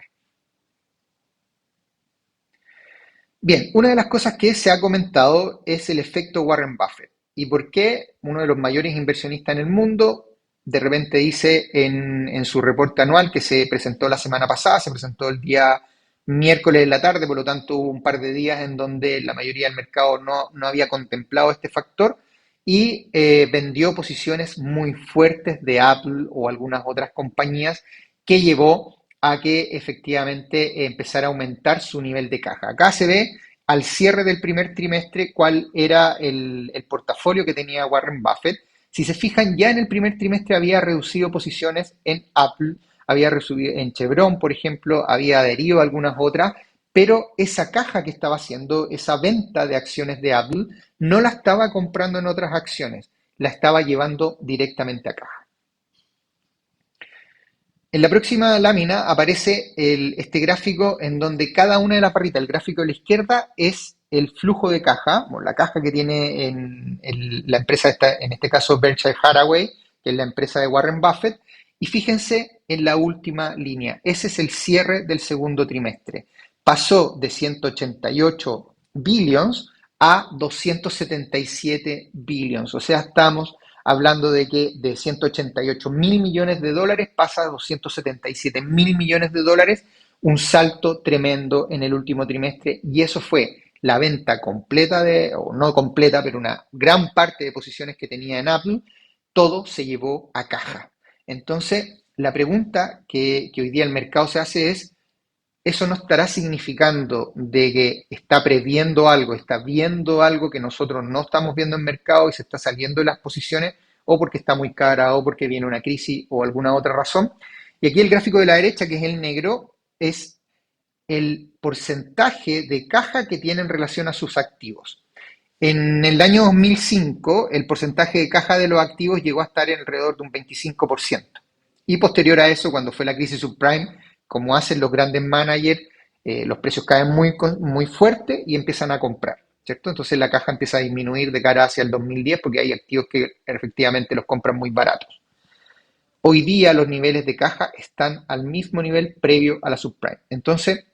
Bien, una de las cosas que se ha comentado es el efecto Warren Buffett. ¿Y por qué uno de los mayores inversionistas en el mundo de repente dice en su reporte anual que se presentó la semana pasada, se presentó el día miércoles en la tarde, por lo tanto hubo un par de días en donde la mayoría del mercado no había contemplado este factor y vendió posiciones muy fuertes de Apple o algunas otras compañías que llevó a que efectivamente empezara a aumentar su nivel de caja. Acá se ve al cierre del primer trimestre cuál era el portafolio que tenía Warren Buffett. Si se fijan, ya en el primer trimestre había reducido posiciones en Apple, había reducido en Chevron, por ejemplo, había adherido a algunas otras, pero esa caja que estaba haciendo, esa venta de acciones de Apple, no la estaba comprando en otras acciones, la estaba llevando directamente a caja. En la próxima lámina aparece este gráfico en donde cada una de las barritas, el gráfico de la izquierda es el flujo de caja, o la caja que tiene la empresa, en este caso Berkshire Hathaway, que es la empresa de Warren Buffett, y fíjense en la última línea, ese es el cierre del segundo trimestre. Pasó de 188 billions a 277 billions, o sea, estamos hablando de que de 188 mil millones de dólares pasa a 277 mil millones de dólares, un salto tremendo en el último trimestre, y eso fue la venta completa o no completa, pero una gran parte de posiciones que tenía en Apple, todo se llevó a caja. Entonces, la pregunta que hoy día el mercado se hace es, ¿eso no estará significando de que está previendo algo, está viendo algo que nosotros no estamos viendo en mercado y se está saliendo de las posiciones, o porque está muy cara, o porque viene una crisis, o alguna otra razón? Y aquí el gráfico de la derecha, que es el negro, es el porcentaje de caja que tiene en relación a sus activos. En el año 2005, el porcentaje de caja de los activos llegó a estar en alrededor de un 25%. Y posterior a eso, cuando fue la crisis subprime, como hacen los grandes managers, los precios caen muy fuerte y empiezan a comprar, ¿cierto? Entonces la caja empieza a disminuir de cara hacia el 2010 porque hay activos que efectivamente los compran muy baratos. Hoy día los niveles de caja están al mismo nivel previo a la subprime. Entonces,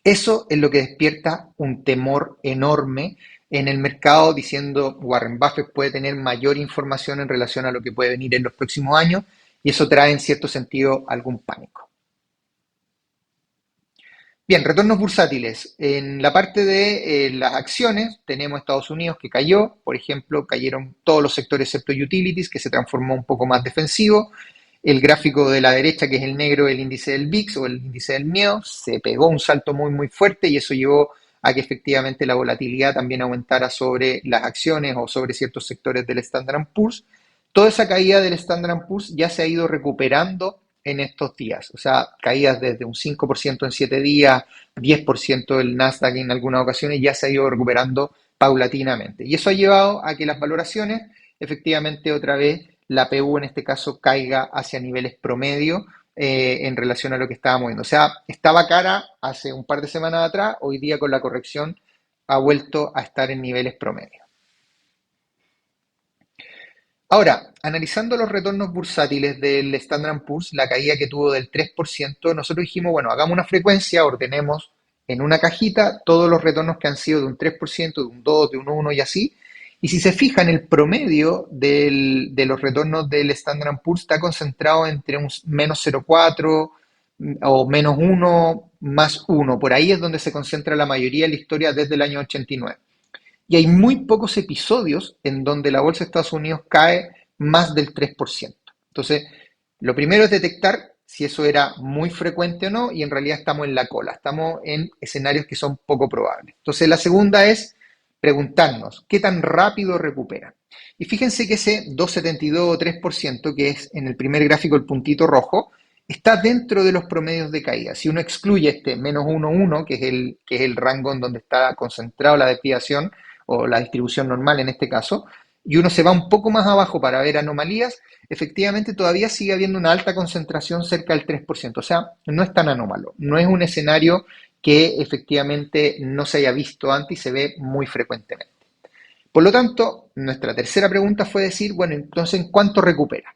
eso es lo que despierta un temor enorme en el mercado, diciendo Warren Buffett puede tener mayor información en relación a lo que puede venir en los próximos años, y eso trae en cierto sentido algún pánico. Bien, retornos bursátiles. En la parte de las acciones tenemos Estados Unidos que cayó, por ejemplo, cayeron todos los sectores excepto utilities, que se transformó un poco más defensivo. El gráfico de la derecha, que es el negro, el índice del VIX o el índice del miedo, se pegó un salto muy fuerte y eso llevó a que efectivamente la volatilidad también aumentara sobre las acciones o sobre ciertos sectores del Standard & Poor's. Toda esa caída del Standard & Poor's ya se ha ido recuperando en estos días, o sea, caídas desde un 5% en 7 días, 10% del Nasdaq en algunas ocasiones, ya se ha ido recuperando paulatinamente. Y eso ha llevado a que las valoraciones, efectivamente, otra vez, la PU en este caso caiga hacia niveles promedio en relación a lo que estábamos viendo. O sea, estaba cara hace un par de semanas atrás, hoy día con la corrección ha vuelto a estar en niveles promedio. Ahora, analizando los retornos bursátiles del Standard & Poor's, la caída que tuvo del 3%, nosotros dijimos, bueno, hagamos una frecuencia, ordenemos en una cajita todos los retornos que han sido de un 3%, de un 2%, de un 1% y así. Y si se fijan, el promedio de los retornos del Standard & Poor's está concentrado entre un menos 0,4 o menos 1, más 1. Por ahí es donde se concentra la mayoría de la historia desde el año 89. Y hay muy pocos episodios en donde la bolsa de Estados Unidos cae más del 3%. Entonces, lo primero es detectar si eso era muy frecuente o no, y en realidad estamos en la cola, estamos en escenarios que son poco probables. Entonces, la segunda es preguntarnos, ¿qué tan rápido recupera? Y fíjense que ese 2,72 o 3%, que es en el primer gráfico el puntito rojo, está dentro de los promedios de caída. Si uno excluye este menos 1,1, que es el rango en donde está concentrado la desviación, o la distribución normal en este caso, y uno se va un poco más abajo para ver anomalías, efectivamente todavía sigue habiendo una alta concentración cerca del 3%, o sea, no es tan anómalo, no es un escenario que efectivamente no se haya visto antes y se ve muy frecuentemente. Por lo tanto, nuestra tercera pregunta fue decir, bueno, entonces, ¿en cuánto recupera?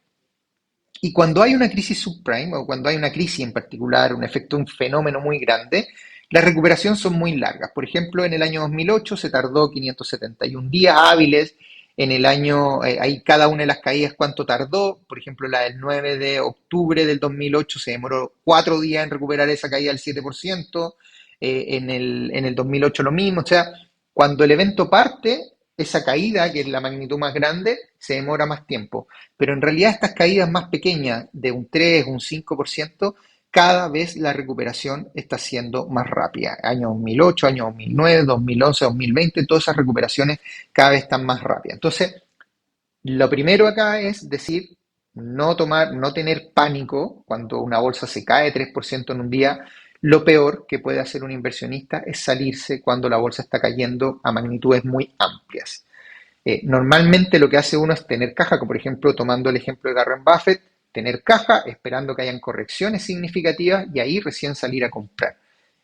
Y cuando hay una crisis subprime, o cuando hay una crisis en particular, un fenómeno muy grande, las recuperaciones son muy largas. Por ejemplo, en el año 2008 se tardó 571 días hábiles. En el año, ahí cada una de las caídas, ¿cuánto tardó? Por ejemplo, la del 9 de octubre del 2008 se demoró 4 días en recuperar esa caída del 7%. En el 2008 lo mismo. O sea, cuando el evento parte, esa caída, que es la magnitud más grande, se demora más tiempo. Pero en realidad estas caídas más pequeñas, de un 3, un 5%, cada vez la recuperación está siendo más rápida. Año 2008, año 2009, 2011, 2020, todas esas recuperaciones cada vez están más rápidas. Entonces, Lo primero acá es decir, no tener pánico cuando una bolsa se cae 3% en un día. Lo peor que puede hacer un inversionista es salirse cuando la bolsa está cayendo a magnitudes muy amplias. Normalmente lo que hace uno es tener caja, como por ejemplo, tomando el ejemplo de Warren Buffett, tener caja esperando que hayan correcciones significativas y ahí recién salir a comprar.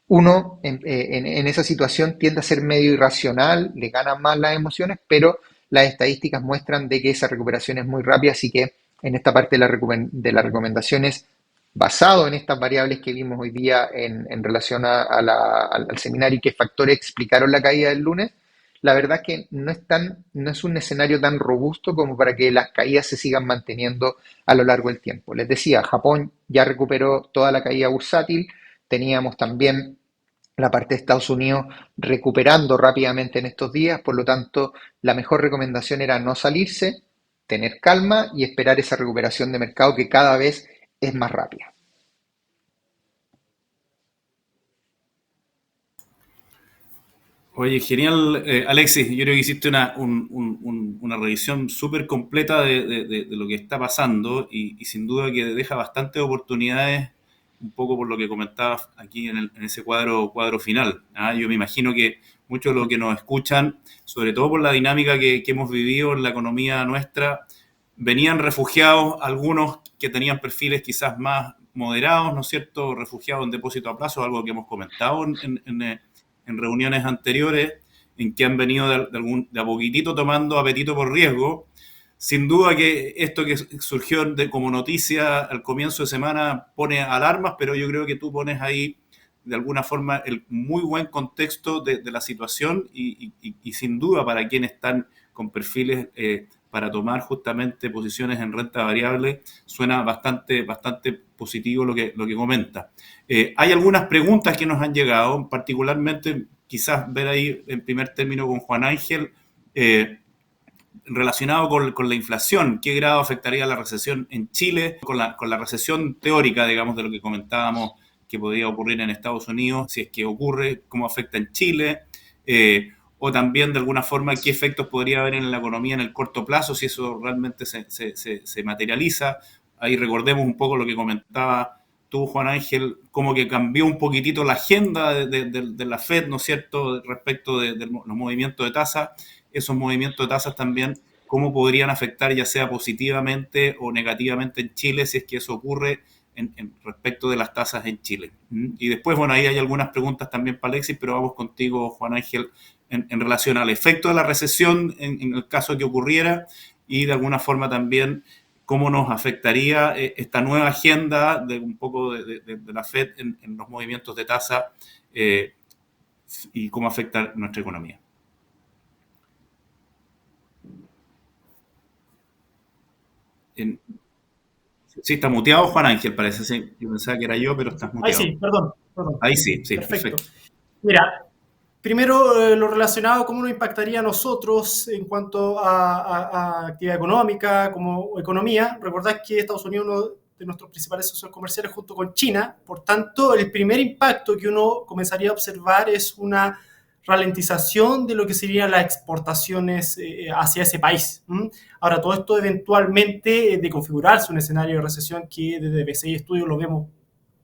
Uno en esa situación tiende a ser medio irracional, le ganan más las emociones, pero las estadísticas muestran de que esa recuperación es muy rápida, así que en esta parte de la recomendación es basado en estas variables que vimos hoy día en relación al seminario y qué factores explicaron la caída del lunes. La verdad es que no es un escenario tan robusto como para que las caídas se sigan manteniendo a lo largo del tiempo. Les decía, Japón ya recuperó toda la caída bursátil, teníamos también la parte de Estados Unidos recuperando rápidamente en estos días, por lo tanto, la mejor recomendación era no salirse, tener calma y esperar esa recuperación de mercado que cada vez es más rápida. Oye, genial, Alexis. Yo creo que hiciste una revisión súper completa de lo que está pasando y sin duda que deja bastantes oportunidades, un poco por lo que comentabas aquí en ese cuadro final. ¿Ah? Yo me imagino que muchos de los que nos escuchan, sobre todo por la dinámica que hemos vivido en la economía nuestra, venían refugiados, algunos que tenían perfiles quizás más moderados, ¿no es cierto?, refugiados en depósito a plazo, algo que hemos comentado en reuniones anteriores, en que han venido de a poquitito tomando apetito por riesgo. Sin duda que esto que surgió como noticia al comienzo de semana pone alarmas, pero yo creo que tú pones ahí de alguna forma el muy buen contexto de la situación y sin duda para quienes están con perfiles para tomar justamente posiciones en renta variable, suena bastante positivo lo que comenta. Hay algunas preguntas que nos han llegado, particularmente quizás ver ahí en primer término con Juan Ángel, relacionado con la inflación, ¿qué grado afectaría la recesión en Chile? Con la recesión teórica, digamos, de lo que comentábamos que podría ocurrir en Estados Unidos, si es que ocurre, cómo afecta en Chile, o también de alguna forma qué efectos podría haber en la economía en el corto plazo, si eso realmente se materializa. Ahí recordemos un poco lo que comentaba tú, Juan Ángel, como que cambió un poquitito la agenda de la Fed, ¿no es cierto?, respecto de los movimientos de tasas. Esos movimientos de tasas también, cómo podrían afectar ya sea positivamente o negativamente en Chile, si es que eso ocurre respecto de las tasas en Chile. Y después, bueno, ahí hay algunas preguntas también para Alexis, pero vamos contigo, Juan Ángel, en relación al efecto de la recesión en el caso que ocurriera y de alguna forma también cómo nos afectaría esta nueva agenda de un poco de la Fed en los movimientos de tasa y cómo afecta nuestra economía. Sí, está muteado Juan Ángel, parece. Sí. Yo pensaba que era yo, pero estás muteado. Ahí sí, perdón. Ahí sí, Perfecto. perfecto. Mira, primero lo relacionado, cómo nos impactaría a nosotros en cuanto a actividad económica, como economía. Recordad que Estados Unidos es uno de nuestros principales socios comerciales junto con China. Por tanto, el primer impacto que uno comenzaría a observar es una ralentización de lo que serían las exportaciones hacia ese país. Ahora, todo esto eventualmente de configurarse un escenario de recesión que desde BCI Estudios lo vemos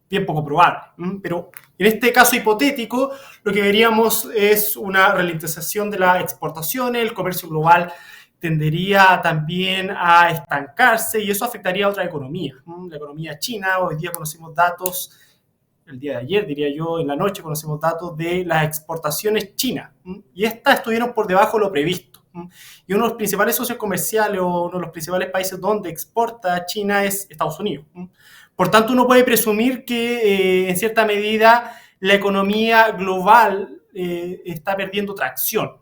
bien poco probable. Pero en este caso hipotético, lo que veríamos es una ralentización de las exportaciones, el comercio global tendería también a estancarse y eso afectaría a otra economía. La economía china, hoy día conocimos datos, el día de ayer, diría yo, en la noche conocimos datos de las exportaciones chinas y estas estuvieron por debajo de lo previsto. Y uno de los principales socios comerciales o uno de los principales países donde exporta China es Estados Unidos. Por tanto, uno puede presumir que en cierta medida la economía global está perdiendo tracción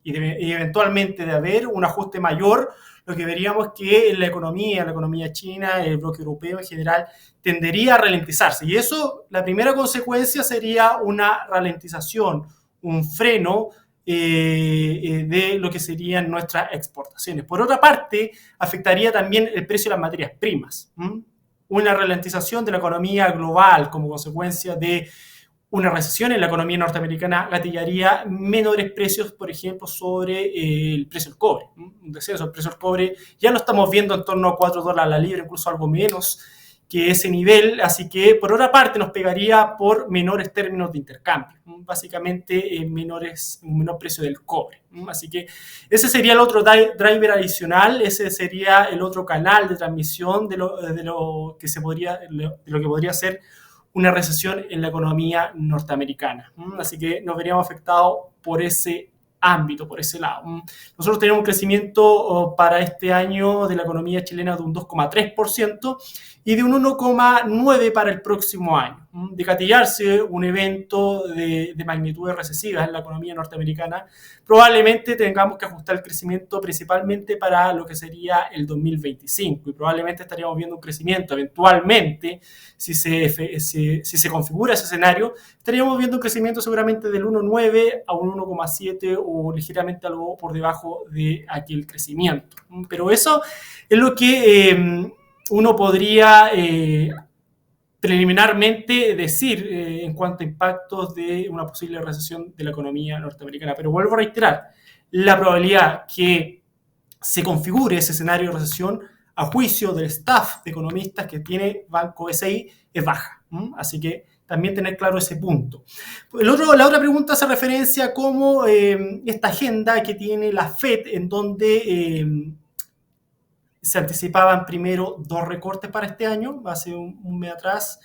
y eventualmente de haber un ajuste mayor, lo que veríamos que la economía china, el bloque europeo en general, tendería a ralentizarse. Y eso, la primera consecuencia sería una ralentización, un freno de lo que serían nuestras exportaciones. Por otra parte, afectaría también el precio de las materias primas. Una ralentización de la economía global como consecuencia de una recesión en la economía norteamericana gatillaría menores precios, por ejemplo, sobre el precio del cobre. Un descenso del precio del cobre ya lo estamos viendo en torno a $4 la libra, incluso algo menos que ese nivel, así que por otra parte nos pegaría por menores términos de intercambio, básicamente un menor precio del cobre. Así que ese sería el otro driver adicional, ese sería el otro canal de transmisión de lo que podría ser una recesión en la economía norteamericana. Así que nos veríamos afectados por ese ámbito, por ese lado. Nosotros tenemos un crecimiento para este año de la economía chilena de un 2,3% y de un 1,9% para el próximo año. De gatillarse un evento de magnitudes recesivas en la economía norteamericana, probablemente tengamos que ajustar el crecimiento principalmente para lo que sería el 2025 y probablemente estaríamos viendo un crecimiento eventualmente, si se configura ese escenario, estaríamos viendo un crecimiento seguramente del 1,9 a un 1,7 o ligeramente algo por debajo de aquel crecimiento. Pero eso es lo que uno podría preliminarmente decir en cuanto a impactos de una posible recesión de la economía norteamericana. Pero vuelvo a reiterar, la probabilidad que se configure ese escenario de recesión a juicio del staff de economistas que tiene Banco BCI es baja. Así que también tener claro ese punto. La otra pregunta hace referencia a cómo esta agenda que tiene la FED, en donde se anticipaban primero 2 recortes para este año, hace un mes atrás,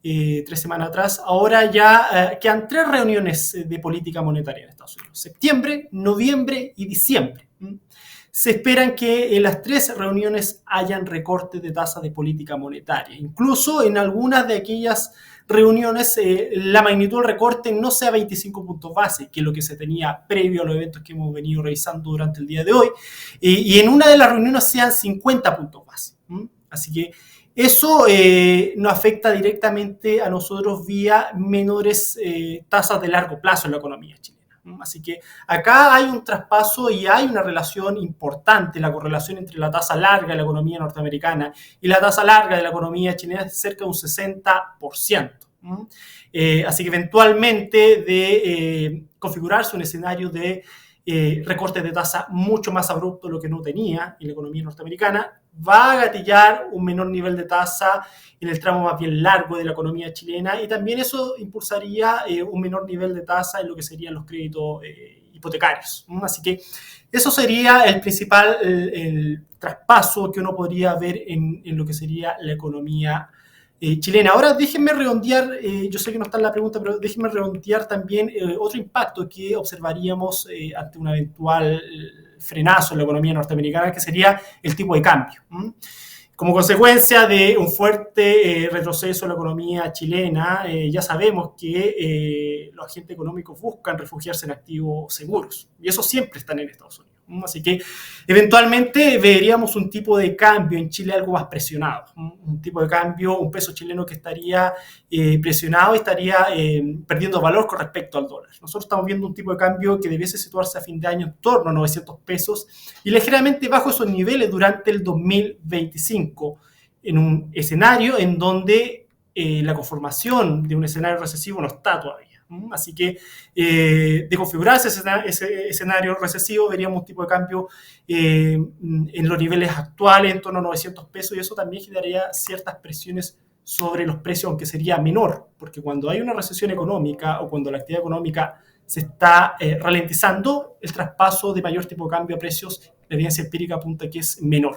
3 semanas atrás, ahora ya quedan 3 reuniones de política monetaria en Estados Unidos, septiembre, noviembre y diciembre. Se esperan que en las 3 reuniones hayan recortes de tasas de política monetaria. Incluso en algunas de aquellas reuniones la magnitud del recorte no sea 25 puntos base, que es lo que se tenía previo a los eventos que hemos venido revisando durante el día de hoy, y en una de las reuniones sean 50 puntos base. Así que eso nos afecta directamente a nosotros vía menores tasas de largo plazo en la economía chilena. Así que acá hay un traspaso y hay una relación importante, la correlación entre la tasa larga de la economía norteamericana y la tasa larga de la economía chilena es cerca de un 60%. Así que eventualmente de configurarse un escenario de recortes de tasa mucho más abrupto de lo que no tenía en la economía norteamericana, va a gatillar un menor nivel de tasa en el tramo más bien largo de la economía chilena y también eso impulsaría un menor nivel de tasa en lo que serían los créditos hipotecarios. Así que eso sería el principal el traspaso que uno podría ver en lo que sería la economía chilena. Ahora déjenme redondear, yo sé que no está en la pregunta, pero déjenme redondear también otro impacto que observaríamos ante un eventual frenazo en la economía norteamericana, que sería el tipo de cambio. Como consecuencia de un fuerte retroceso en la economía chilena, ya sabemos que los agentes económicos buscan refugiarse en activos seguros, y eso siempre están en Estados Unidos. Así que eventualmente veríamos un tipo de cambio en Chile algo más presionado, un tipo de cambio, un peso chileno que estaría presionado y estaría perdiendo valor con respecto al dólar. Nosotros estamos viendo un tipo de cambio que debiese situarse a fin de año en torno a 900 pesos y ligeramente bajo esos niveles durante el 2025, en un escenario en donde la conformación de un escenario recesivo no está todavía. Así que de configurarse ese escenario recesivo veríamos un tipo de cambio en los niveles actuales en torno a 900 pesos y eso también generaría ciertas presiones sobre los precios, aunque sería menor, porque cuando hay una recesión económica o cuando la actividad económica se está ralentizando, el traspaso de mayor tipo de cambio a precios, la evidencia empírica apunta que es menor.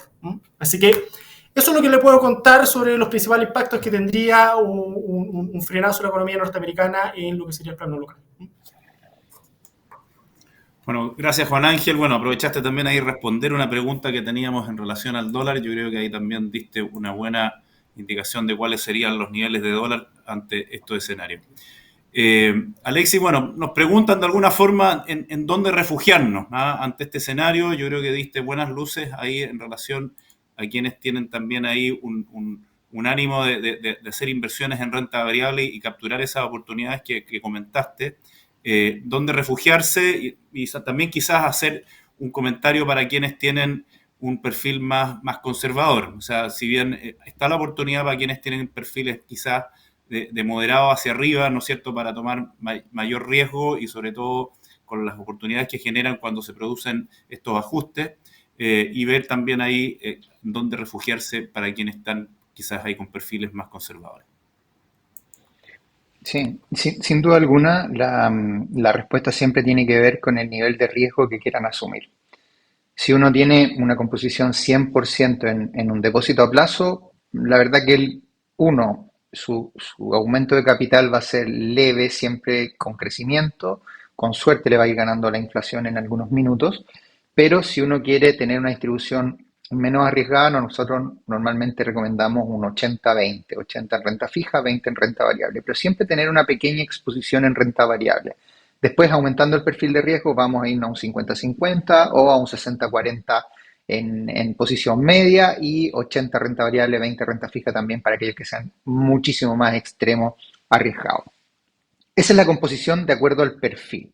Así que eso es lo que le puedo contar sobre los principales impactos que tendría un frenazo de la economía norteamericana en lo que sería el plano local. Bueno, gracias Juan Ángel. Bueno, aprovechaste también ahí responder una pregunta que teníamos en relación al dólar. Yo creo que ahí también diste una buena indicación de cuáles serían los niveles de dólar ante estos escenarios. Alexis, bueno, nos preguntan de alguna forma en dónde refugiarnos ante este escenario. Yo creo que diste buenas luces ahí en relación a quienes tienen también ahí un ánimo de hacer inversiones en renta variable y capturar esas oportunidades que comentaste, dónde refugiarse y también quizás hacer un comentario para quienes tienen un perfil más conservador. O sea, si bien está la oportunidad para quienes tienen perfiles quizás de moderado hacia arriba, ¿no es cierto?, para tomar mayor riesgo y sobre todo con las oportunidades que generan cuando se producen estos ajustes, y ver también ahí dónde refugiarse para quienes están quizás ahí con perfiles más conservadores. Sí, sin duda alguna, la respuesta siempre tiene que ver con el nivel de riesgo que quieran asumir. Si uno tiene una composición 100% en un depósito a plazo, la verdad que su aumento de capital va a ser leve, siempre con crecimiento, con suerte le va a ir ganando la inflación en algunos minutos, pero si uno quiere tener una distribución menos arriesgada, nosotros normalmente recomendamos un 80-20, 80 en renta fija, 20 en renta variable, pero siempre tener una pequeña exposición en renta variable. Después, aumentando el perfil de riesgo, vamos a irnos a un 50-50 o a un 60-40 en posición media y 80 renta variable, 20 renta fija también para aquellos que sean muchísimo más extremos arriesgados. Esa es la composición de acuerdo al perfil.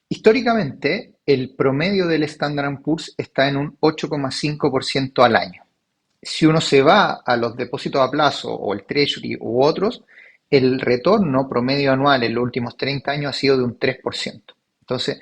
Históricamente, el promedio del Standard & Poor's está en un 8,5% al año. Si uno se va a los depósitos a plazo o el Treasury u otros, el retorno promedio anual en los últimos 30 años ha sido de un 3%. Entonces,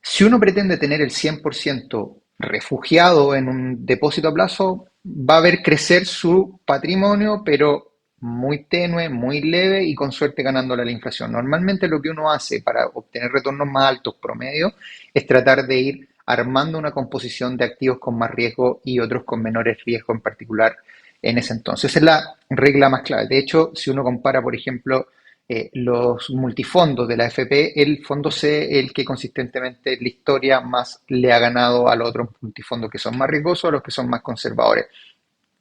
si uno pretende tener el 100% refugiado en un depósito a plazo, va a ver crecer su patrimonio, pero muy tenue, muy leve y con suerte ganándole a la inflación. Normalmente lo que uno hace para obtener retornos más altos promedio es tratar de ir armando una composición de activos con más riesgo y otros con menores riesgo en particular en ese entonces. Esa es la regla más clave. De hecho, si uno compara, por ejemplo, los multifondos de la AFP, el fondo C es el que consistentemente en la historia más le ha ganado a los otros multifondos que son más riesgosos, a los que son más conservadores.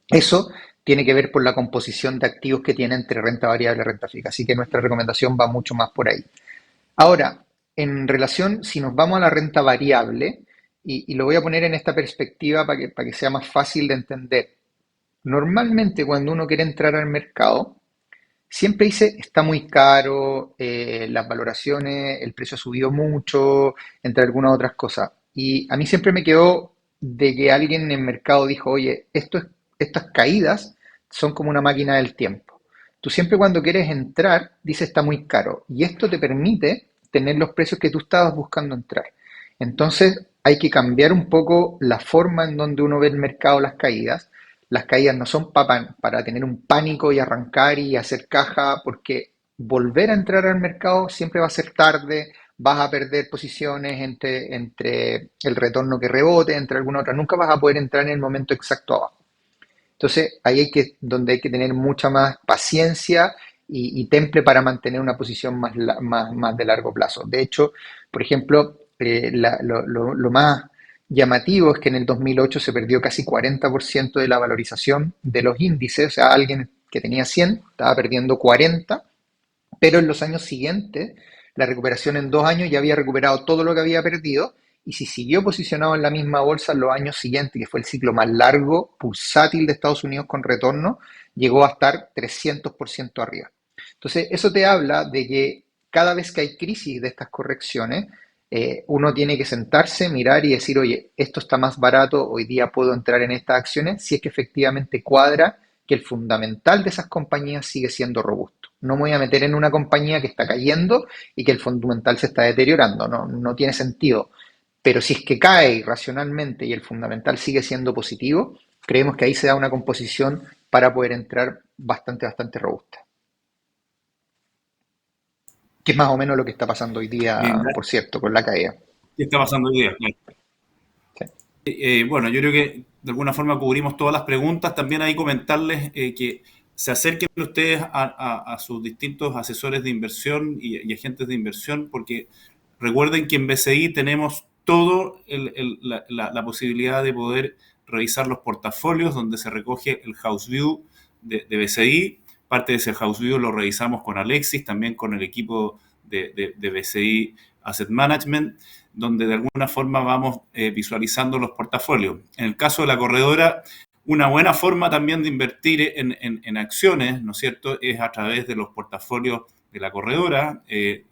Eso tiene que ver por la composición de activos que tiene entre renta variable y renta fija. Así que nuestra recomendación va mucho más por ahí. Ahora, en relación, si nos vamos a la renta variable, y lo voy a poner en esta perspectiva para que sea más fácil de entender. Normalmente cuando uno quiere entrar al mercado, siempre dice, está muy caro, las valoraciones, el precio ha subido mucho, entre algunas otras cosas. Y a mí siempre me quedó de que alguien en el mercado dijo, oye, estas caídas son como una máquina del tiempo. Tú siempre cuando quieres entrar, dices, está muy caro. Y esto te permite tener los precios que tú estabas buscando entrar. Entonces, hay que cambiar un poco la forma en donde uno ve el mercado, las caídas. Las caídas no son para tener un pánico y arrancar y hacer caja, porque volver a entrar al mercado siempre va a ser tarde, vas a perder posiciones entre el retorno que rebote, entre alguna otra, nunca vas a poder entrar en el momento exacto abajo. Entonces, ahí donde hay que tener mucha más paciencia y temple para mantener una posición más de largo plazo. De hecho, por ejemplo, lo más llamativo es que en el 2008 se perdió casi 40% de la valorización de los índices, o sea, alguien que tenía 100 estaba perdiendo 40, pero en los años siguientes, la recuperación en 2 años ya había recuperado todo lo que había perdido, y si siguió posicionado en la misma bolsa en los años siguientes, que fue el ciclo más largo, bursátil de Estados Unidos con retorno, llegó a estar 300% arriba. Entonces, eso te habla de que cada vez que hay crisis de estas correcciones, uno tiene que sentarse, mirar y decir, oye, esto está más barato, hoy día puedo entrar en estas acciones, si es que efectivamente cuadra que el fundamental de esas compañías sigue siendo robusto. No me voy a meter en una compañía que está cayendo y que el fundamental se está deteriorando, no tiene sentido. Pero si es que cae irracionalmente y el fundamental sigue siendo positivo, creemos que ahí se da una composición para poder entrar bastante robusta. Que es más o menos lo que está pasando hoy día, Bien, por cierto, con la caída. ¿qué está pasando hoy día? Sí. Bueno, yo creo que de alguna forma cubrimos todas las preguntas. También ahí comentarles que se acerquen ustedes a sus distintos asesores de inversión y agentes de inversión, porque recuerden que en BCI tenemos todo la posibilidad de poder revisar los portafolios donde se recoge el House View de BCI. Parte de ese House View lo revisamos con Alexis, también con el equipo de BCI Asset Management, donde de alguna forma vamos visualizando los portafolios. En el caso de la corredora, una buena forma también de invertir en acciones, ¿no es cierto?, es a través de los portafolios de la corredora,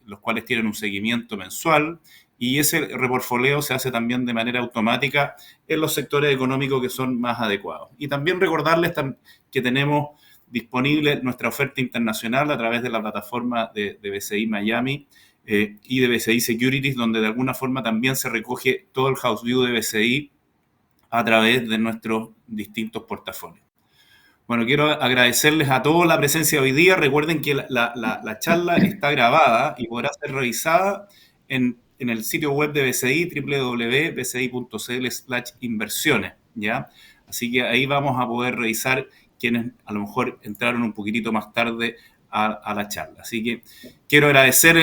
los cuales tienen un seguimiento mensual, y ese reportfolio se hace también de manera automática en los sectores económicos que son más adecuados. Y también recordarles que tenemos disponible nuestra oferta internacional a través de la plataforma de BCI Miami y de BCI Securities, donde de alguna forma también se recoge todo el house view de BCI a través de nuestros distintos portafolios. Bueno, quiero agradecerles a todos la presencia hoy día. Recuerden que la charla está grabada y podrá ser revisada en el sitio web de BCI, www.bci.cl/inversiones, ¿ya? Así que ahí vamos a poder revisar quienes a lo mejor entraron un poquitito más tarde a la charla. Así que quiero agradecer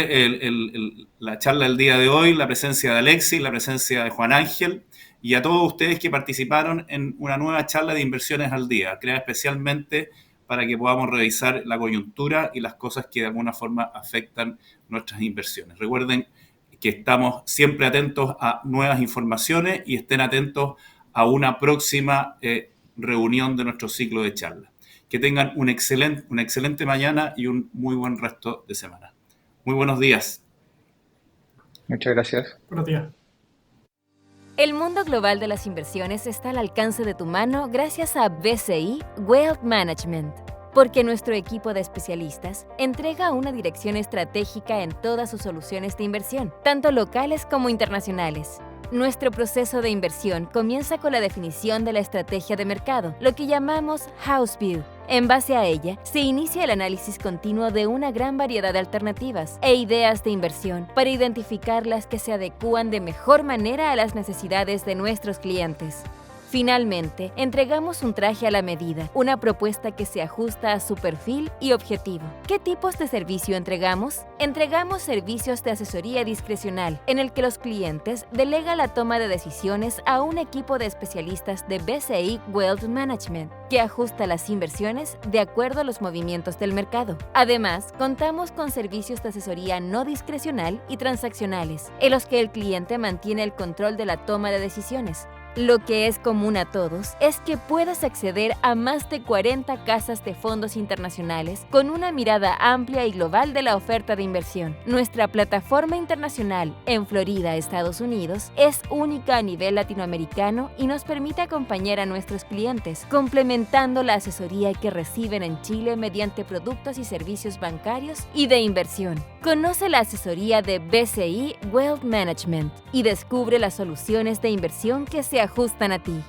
la charla del día de hoy, la presencia de Alexis, la presencia de Juan Ángel y a todos ustedes que participaron en una nueva charla de inversiones al día, creada especialmente para que podamos revisar la coyuntura y las cosas que de alguna forma afectan nuestras inversiones. Recuerden que estamos siempre atentos a nuevas informaciones y estén atentos a una próxima reunión de nuestro ciclo de charlas. Que tengan una excelente mañana y un muy buen resto de semana. Muy buenos días. Muchas gracias. Buenos días. El mundo global de las inversiones está al alcance de tu mano gracias a BCI Wealth Management, porque nuestro equipo de especialistas entrega una dirección estratégica en todas sus soluciones de inversión, tanto locales como internacionales. Nuestro proceso de inversión comienza con la definición de la estrategia de mercado, lo que llamamos House View. En base a ella, se inicia el análisis continuo de una gran variedad de alternativas e ideas de inversión para identificar las que se adecúan de mejor manera a las necesidades de nuestros clientes. Finalmente, entregamos un traje a la medida, una propuesta que se ajusta a su perfil y objetivo. ¿Qué tipos de servicio entregamos? Entregamos servicios de asesoría discrecional, en el que los clientes delegan la toma de decisiones a un equipo de especialistas de BCI Wealth Management, que ajusta las inversiones de acuerdo a los movimientos del mercado. Además, contamos con servicios de asesoría no discrecional y transaccionales, en los que el cliente mantiene el control de la toma de decisiones. Lo que es común a todos es que puedas acceder a más de 40 casas de fondos internacionales con una mirada amplia y global de la oferta de inversión. Nuestra plataforma internacional en Florida, Estados Unidos, es única a nivel latinoamericano y nos permite acompañar a nuestros clientes, complementando la asesoría que reciben en Chile mediante productos y servicios bancarios y de inversión. Conoce la asesoría de BCI Wealth Management y descubre las soluciones de inversión que se ajustan a ti.